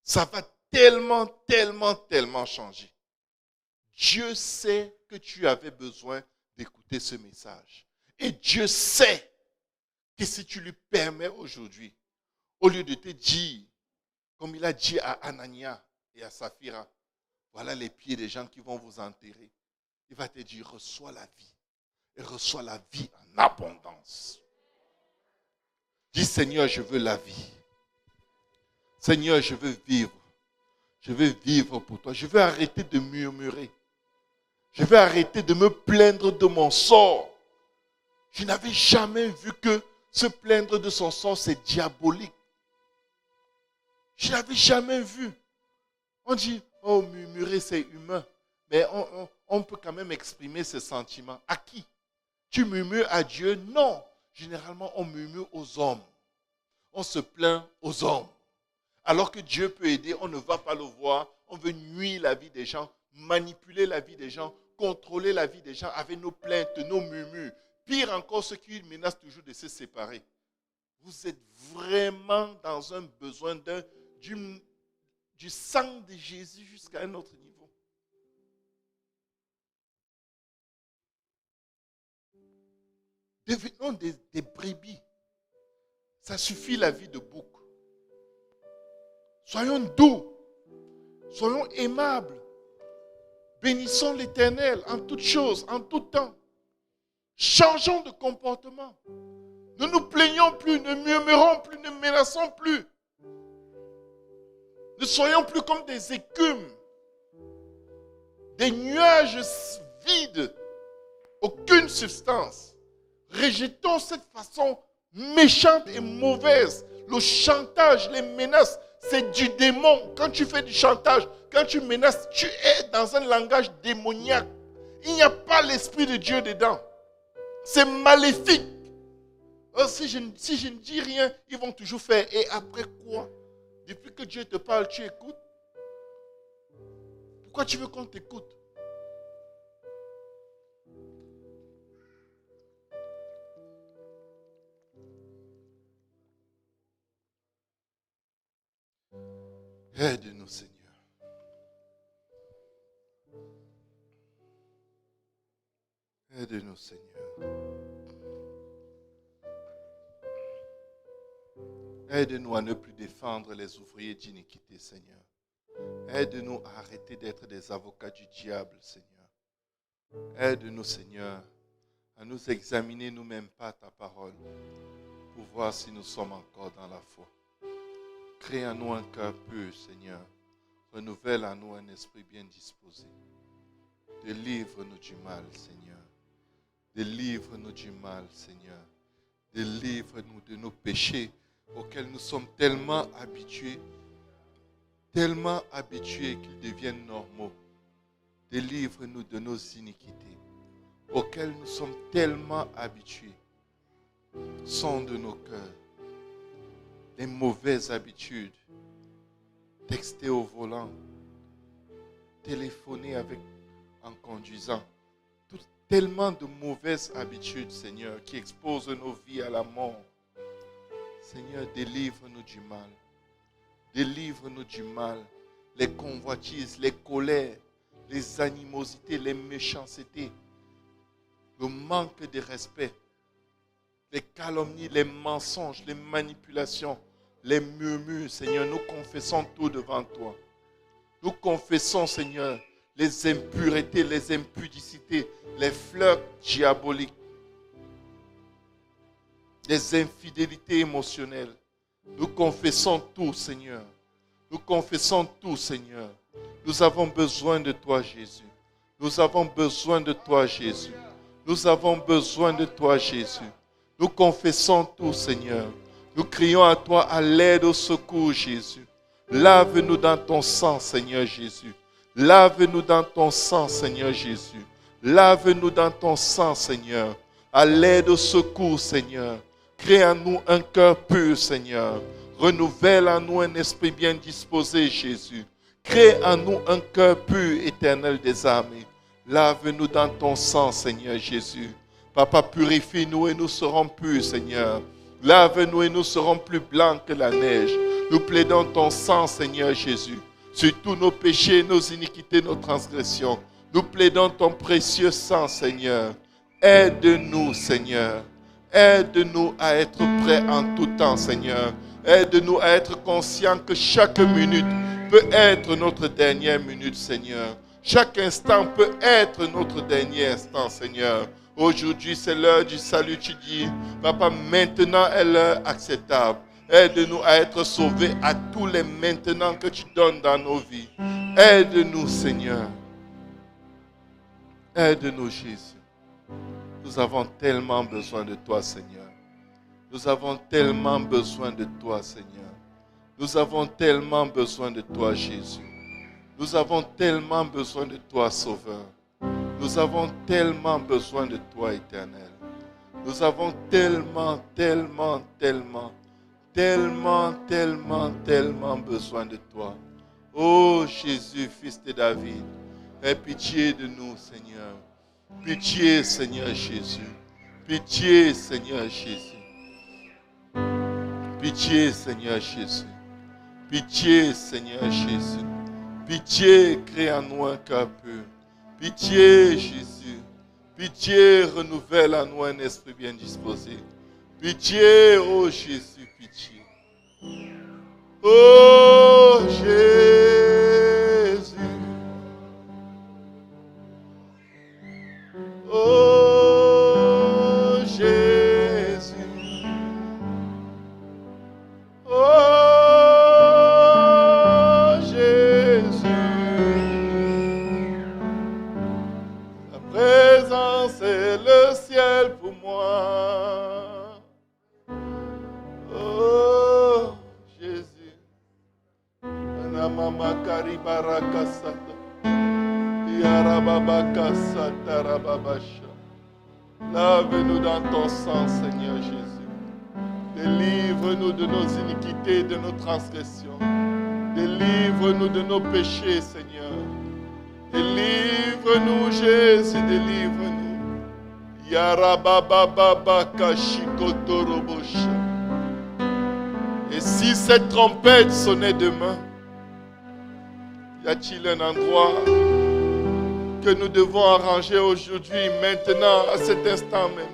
Ça va tellement changer. Dieu sait que tu avais besoin d'écouter ce message. Et Dieu sait que si tu lui permets aujourd'hui, au lieu de te dire, comme il a dit à Anania et à Saphira, voilà les pieds des gens qui vont vous enterrer. Il va te dire, reçois la vie. Et reçois la vie en abondance. Dis, Seigneur, je veux la vie. Seigneur, je veux vivre. Je veux vivre pour toi. Je veux arrêter de murmurer. Je veux arrêter de me plaindre de mon sort. Je n'avais jamais vu que se plaindre de son sort, c'est diabolique. Je n'avais jamais vu. On dit, oh, murmurer, c'est humain. Mais on peut quand même exprimer ses sentiments. À qui? Tu murmures à Dieu? Non. Généralement, on murmure aux hommes. On se plaint aux hommes. Alors que Dieu peut aider, on ne va pas le voir. On veut nuire la vie des gens, manipuler la vie des gens, contrôler la vie des gens avec nos plaintes, nos murmures. Pire encore, ceux qui menacent toujours de se séparer. Vous êtes vraiment dans un besoin du sang de Jésus jusqu'à un autre niveau. Devenons des brebis. Ça suffit la vie de bouc. Soyons doux. Soyons aimables. Bénissons l'Éternel en toutes choses, en tout temps. Changeons de comportement. Ne nous plaignons plus, ne murmurons plus, ne menaçons plus. Ne soyons plus comme des écumes, des nuages vides, aucune substance. Rejetons cette façon méchante et mauvaise. Le chantage, les menaces, c'est du démon. Quand tu fais du chantage, quand tu menaces, tu es dans un langage démoniaque. Il n'y a pas l'Esprit de Dieu dedans. C'est maléfique. Alors, si je ne dis rien, ils vont toujours faire. Et après quoi? Depuis que Dieu te parle, tu écoutes. Pourquoi tu veux qu'on t'écoute? Aide-nous, Seigneur. Aide-nous, Seigneur. Aide-nous à ne plus défendre les ouvriers d'iniquité, Seigneur. Aide-nous à arrêter d'être des avocats du diable, Seigneur. Aide-nous, Seigneur, à nous examiner nous-mêmes par ta parole, pour voir si nous sommes encore dans la foi. Crée en nous un cœur pur, Seigneur. Renouvelle en nous un esprit bien disposé. Délivre-nous du mal, Seigneur. Délivre-nous du mal, Seigneur. Délivre-nous de nos péchés auxquels nous sommes tellement habitués qu'ils deviennent normaux. Délivre-nous de nos iniquités auxquelles nous sommes tellement habitués. Sonde nos cœurs. Les mauvaises habitudes. Texter au volant. Téléphoner en conduisant. Tellement de mauvaises habitudes, Seigneur, qui exposent nos vies à la mort. Seigneur, délivre-nous du mal. Délivre-nous du mal. Les convoitises, les colères, les animosités, les méchancetés, le manque de respect, les calomnies, les mensonges, les manipulations, les murmures. Seigneur, nous confessons tout devant toi. Nous confessons, Seigneur, les impuretés, les impudicités, les flirts diaboliques, les infidélités émotionnelles. Nous confessons tout, Seigneur. Nous confessons tout, Seigneur. Nous avons besoin de toi, Jésus. Nous avons besoin de toi, Jésus. Nous avons besoin de toi, Jésus. Nous confessons tout, Seigneur. Nous crions à toi à l'aide, au secours, Jésus. Lave-nous dans ton sang, Seigneur Jésus. Lave-nous dans ton sang, Seigneur Jésus. Lave-nous dans ton sang, Seigneur. À l'aide, au secours, Seigneur. Crée en nous un cœur pur, Seigneur. Renouvelle en nous un esprit bien disposé, Jésus. Crée en nous un cœur pur, Éternel des armées. Lave-nous dans ton sang, Seigneur Jésus. Papa, purifie-nous et nous serons purs, Seigneur. Lave-nous et nous serons plus blancs que la neige. Nous plaidons ton sang, Seigneur Jésus, sur tous nos péchés, nos iniquités, nos transgressions. Nous plaidons ton précieux sang, Seigneur. Aide-nous, Seigneur. Aide-nous à être prêts en tout temps, Seigneur. Aide-nous à être conscients que chaque minute peut être notre dernière minute, Seigneur. Chaque instant peut être notre dernier instant, Seigneur. Aujourd'hui, c'est l'heure du salut, tu dis. Papa, maintenant est l'heure acceptable. Aide-nous à être sauvés à tous les maintenant que tu donnes dans nos vies. Aide-nous, Seigneur. Aide-nous, Jésus. Nous avons tellement besoin de toi, Seigneur. Nous avons tellement besoin de toi, Seigneur. Nous avons tellement besoin de toi, Jésus. Nous avons tellement besoin de toi, Sauveur. Nous avons tellement besoin de toi, Éternel. Nous avons tellement besoin de toi. Oh Jésus, fils de David, aie pitié de nous, Seigneur. Pitié, Seigneur Jésus. Pitié, Seigneur Jésus. Pitié, Seigneur Jésus. Pitié, Seigneur Jésus. Pitié, crée en nous un cœur pur. Pitié, Jésus. Pitié, renouvelle en nous un esprit bien disposé. Pitié, oh Jésus, pitié. Oh Jésus. Oh Jésus. Oh Jésus. Ta présence est le ciel pour moi. Oh Jésus. Anamama karibarakasata. Yarababakasata rababasha. Lave-nous dans ton sang, Seigneur Jésus. Délivre-nous de nos iniquités, de nos transgressions. Délivre-nous de nos péchés, Seigneur. Délivre-nous, Jésus, délivre-nous. Yarabababakashikotorobosha. Et si cette trompette sonnait demain, y a-t-il un endroit que nous devons arranger aujourd'hui, maintenant, à cet instant même,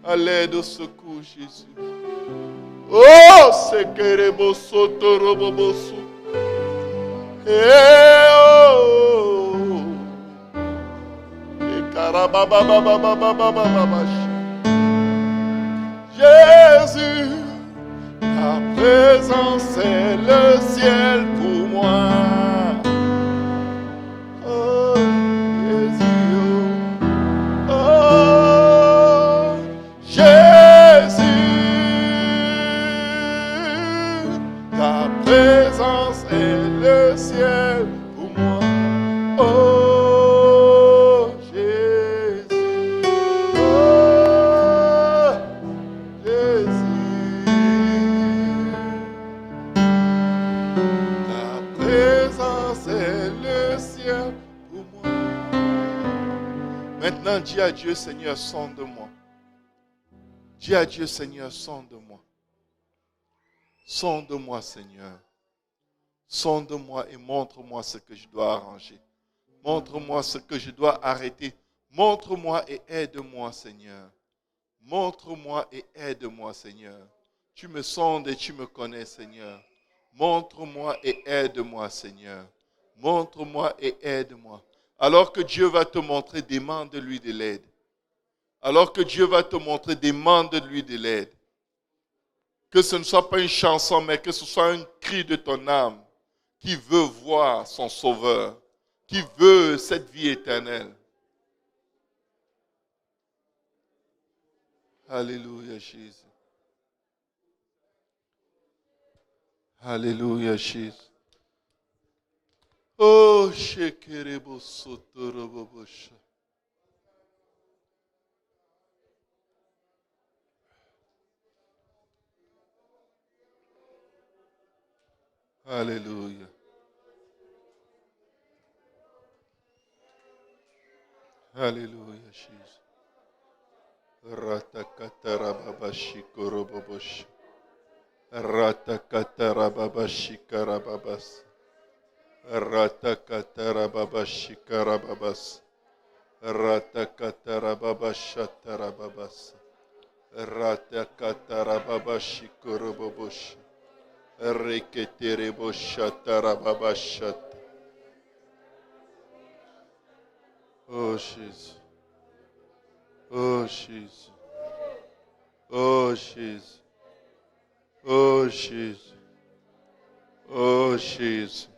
à l'aide au secours, Jésus? Oh, sekerebo sotorobobosu. Oh, Jésus, ta présence est le ciel pour moi. Oh, Jésus, oh, Jésus, ta présence est le ciel pour moi. Oh, Jésus, oh, Jésus, ta présence est le ciel pour moi. Maintenant, dis à Dieu, Seigneur, sonde-moi. Dis à Dieu, Seigneur, sonde-moi. Sonde-moi, Seigneur. Sonde-moi et montre-moi ce que je dois arranger. Montre-moi ce que je dois arrêter. Montre-moi et aide-moi, Seigneur. Montre-moi et aide-moi, Seigneur. Tu me sondes et tu me connais, Seigneur. Montre-moi et aide-moi, Seigneur. Montre-moi et aide-moi. Alors que Dieu va te montrer, demande-lui de l'aide. Alors que Dieu va te montrer, demande-lui de l'aide. Que ce ne soit pas une chanson, mais que ce soit un cri de ton âme qui veut voir son Sauveur, qui veut cette vie éternelle. Alléluia, Jésus. Alléluia, Jésus. Oh, Shekerebo Sotorobosha. Alléluia. Alléluia, Jésus. Ratakatarababashi-korobobosha. Ratakatarababashi-karababas. Ratakatarababashi-karababas. Ratakatarababashatarababas. Ratakatarababashi-korobobosha. Reketereboshatarababashat. Oh Jésus. Oh Jésus. Oh Jésus. Oh Jésus. Oh Jésus.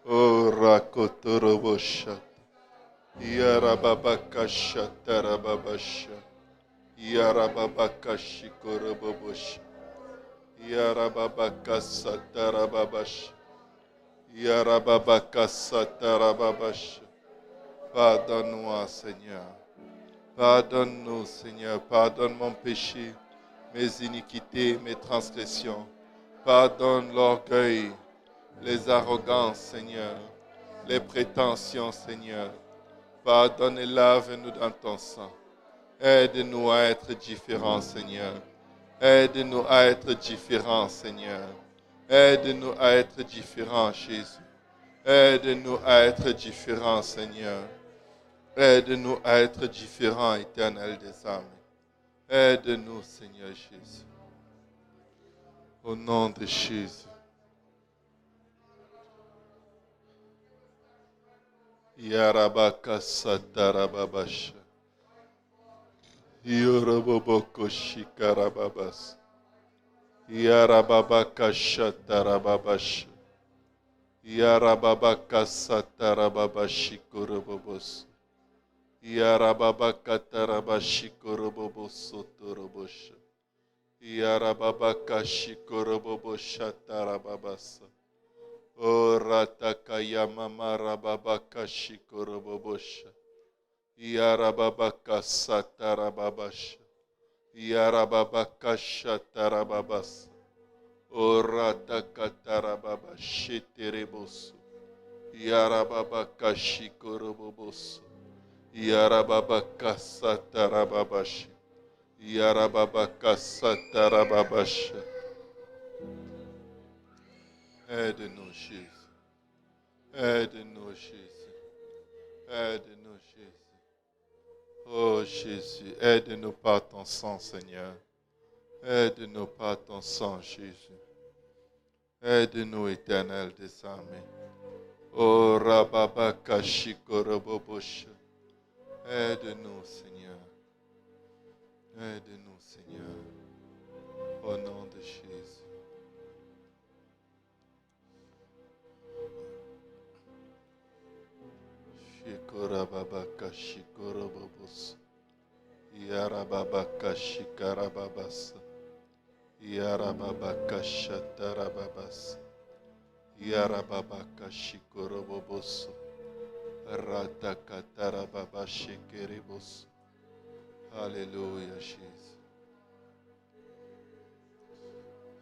Oh Rakotoroboshat. Yarababakashatarababasha. Yarababakashikorobobosha. Yarababakasatarababash. Yarababakasatarababash. Pardonne-moi, Seigneur. Pardonne-nous, Seigneur. Pardonne mon péché, mes iniquités, mes transgressions. Pardonne l'orgueil, les arrogances, Seigneur. Les prétentions, Seigneur. Pardonne et lave-nous dans ton sang. Aide-nous à être différents, Seigneur. Aide-nous à être différents, Seigneur. Aide-nous à être différents, Jésus. Aide-nous à être différents, Seigneur. Aide-nous à être différents, Éternel des âmes. Aide-nous, Seigneur Jésus. Au nom de Jésus. Yarabaka satarababasha. Yoroboboko shikarababas. Yarababaka shatarababasha. Yarababaka satarababashi korobobos. Yarababaka tarabashi korobobos sotorobosha. Yarababaka shikorobobosha tarababasa. O ratakaya mama rababaka shikorobobosha. Yarababaka satarababasha. Yarababaka shatarababasa. O ratakatarababa sheterebosu. Yarababaka shikorobobosu. Yarababaka satarababashi. Yarababaka satarababashi. Aide-nous, Jésus. Aide-nous, Jésus. Aide-nous, Jésus. Oh Jésus, aide-nous par ton sang, Seigneur. Aide-nous par ton sang, Jésus. Aide-nous, Éternel des armées. Oh Rababaka Shikorobobosha. Aide-nous, Seigneur. Aide-nous, Seigneur. Au nom de Jésus. Shikorababaka shikorobobos. Yarababaka shikarababas. Yarababaka shatarababas. Yarababaka shikorobobos. Ratakatarababa shikeribos. Alléluia, Jésus.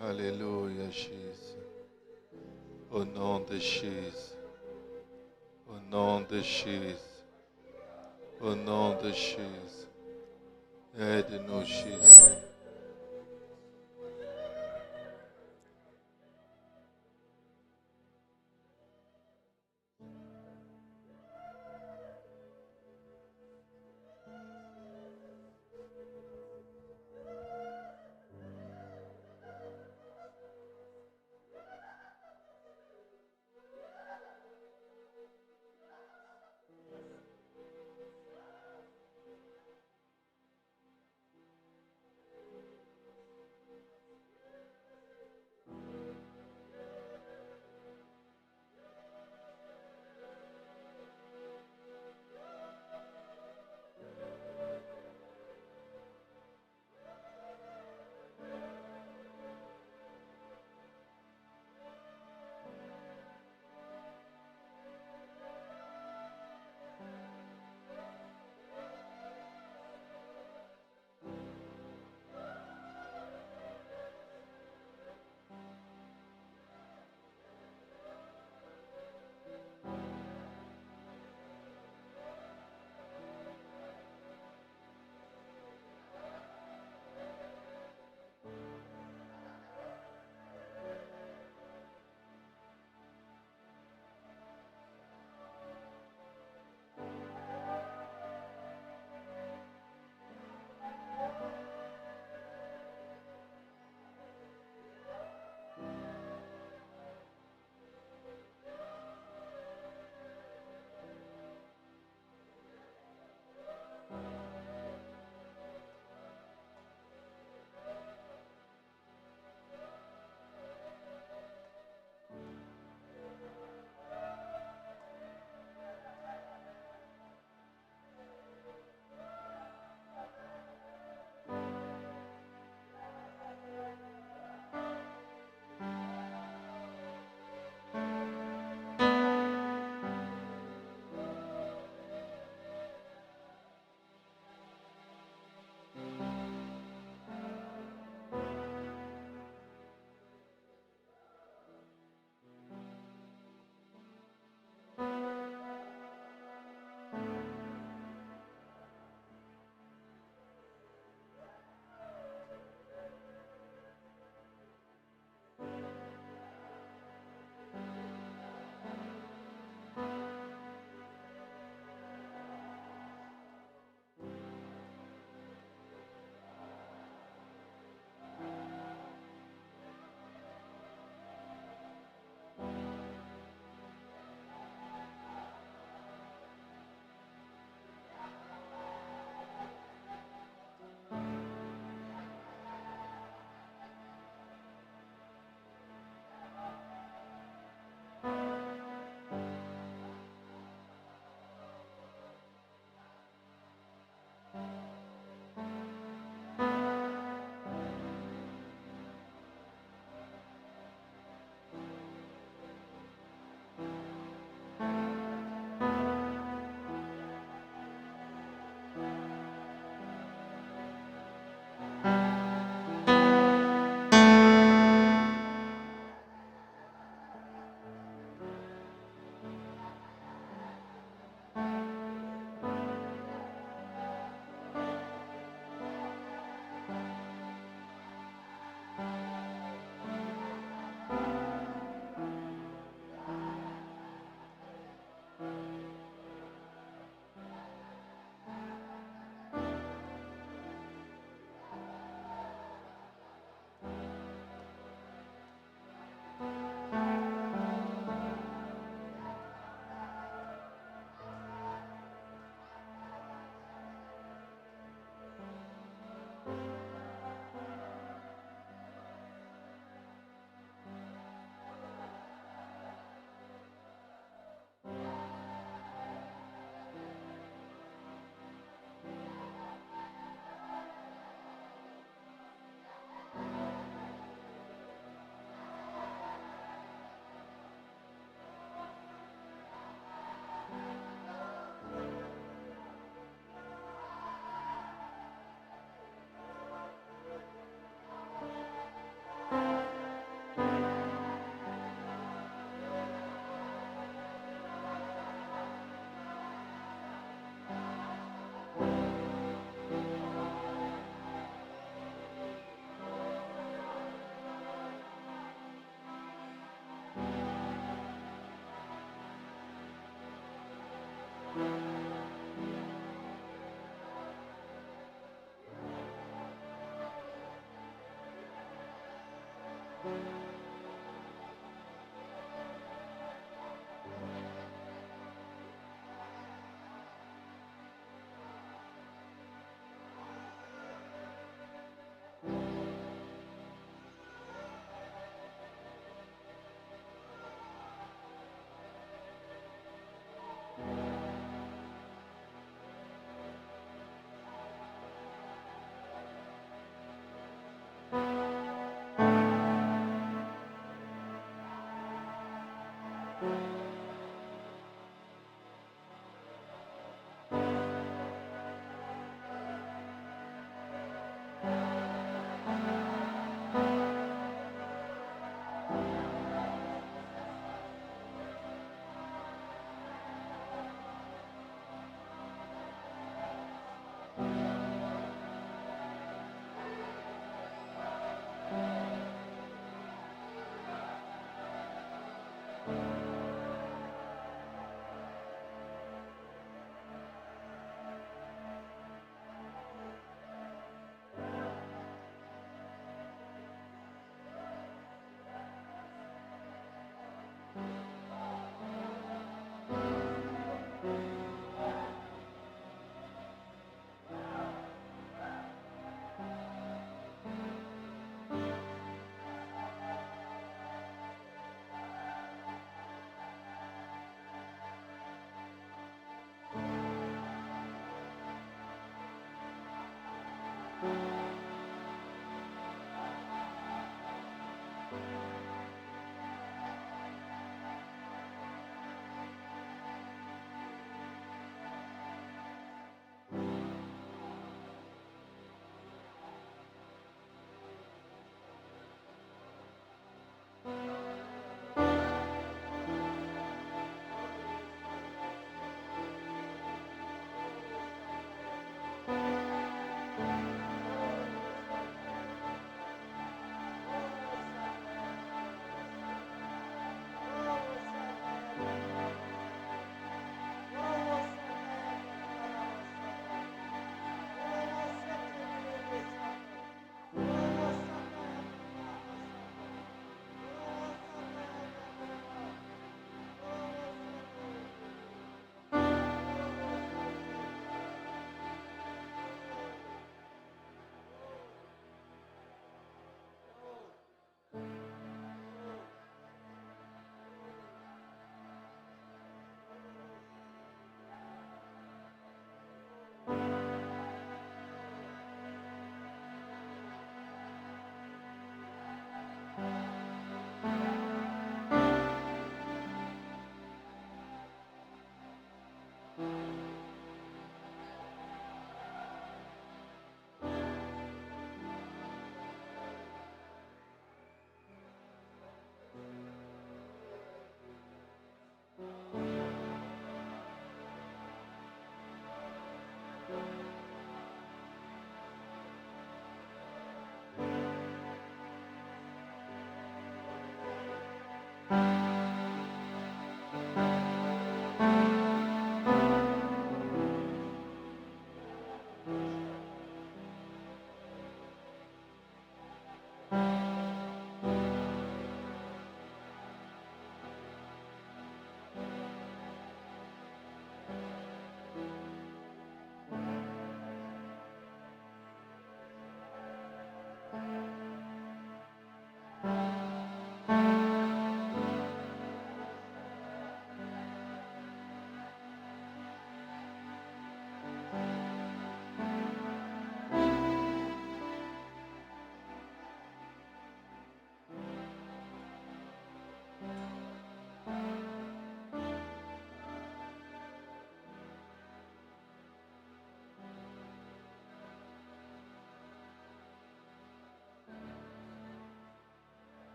Alléluia, Jésus. Au nom de Jésus. Au nom de Jésus. Au nom de Jésus. Aide-nous, Jésus.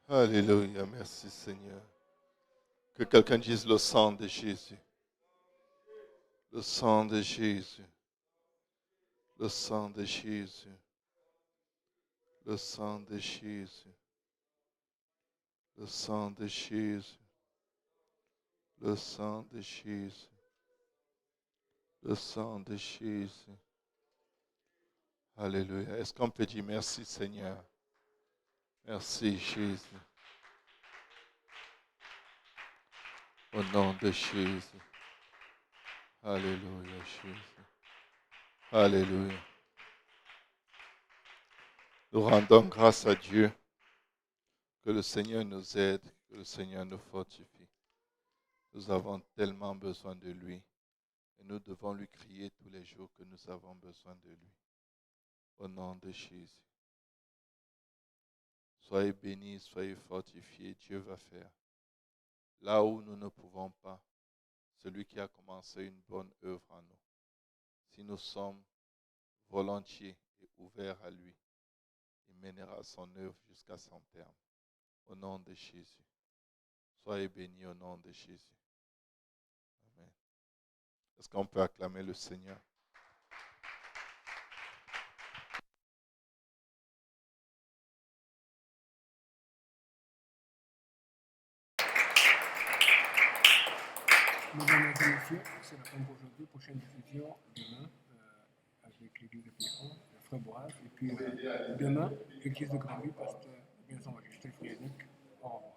Alléluia. Merci Seigneur. Que quelqu'un dise le sang de Jésus. Le sang de Jésus. Le sang de Jésus. Le sang de Jésus. Le sang de Jésus. Le sang de Jésus. Le sang de Jésus. Alléluia. Est-ce qu'on peut dire merci Seigneur? Merci Jésus. Au nom de Jésus. Alléluia Jésus. Alléluia. Nous rendons grâce à Dieu. Que le Seigneur nous aide, que le Seigneur nous fortifie. Nous avons tellement besoin de lui et nous devons lui crier tous les jours que nous avons besoin de lui. Au nom de Jésus. Soyez bénis, soyez fortifiés, Dieu va faire. Là où nous ne pouvons pas, celui qui a commencé une bonne œuvre en nous, si nous sommes volontiers et ouverts à lui, il mènera son œuvre jusqu'à son terme. Au nom de Jésus. Soyez bénis au nom de Jésus. Amen. Est-ce qu'on peut acclamer le Seigneur? Mesdames et messieurs, c'est la fin pour aujourd'hui. Prochaine diffusion demain avec l'église de Pierron, le frère Boaz. Et puis demain, l'église de Granby, pasteur bien enregistré, frère Yannick. Au revoir.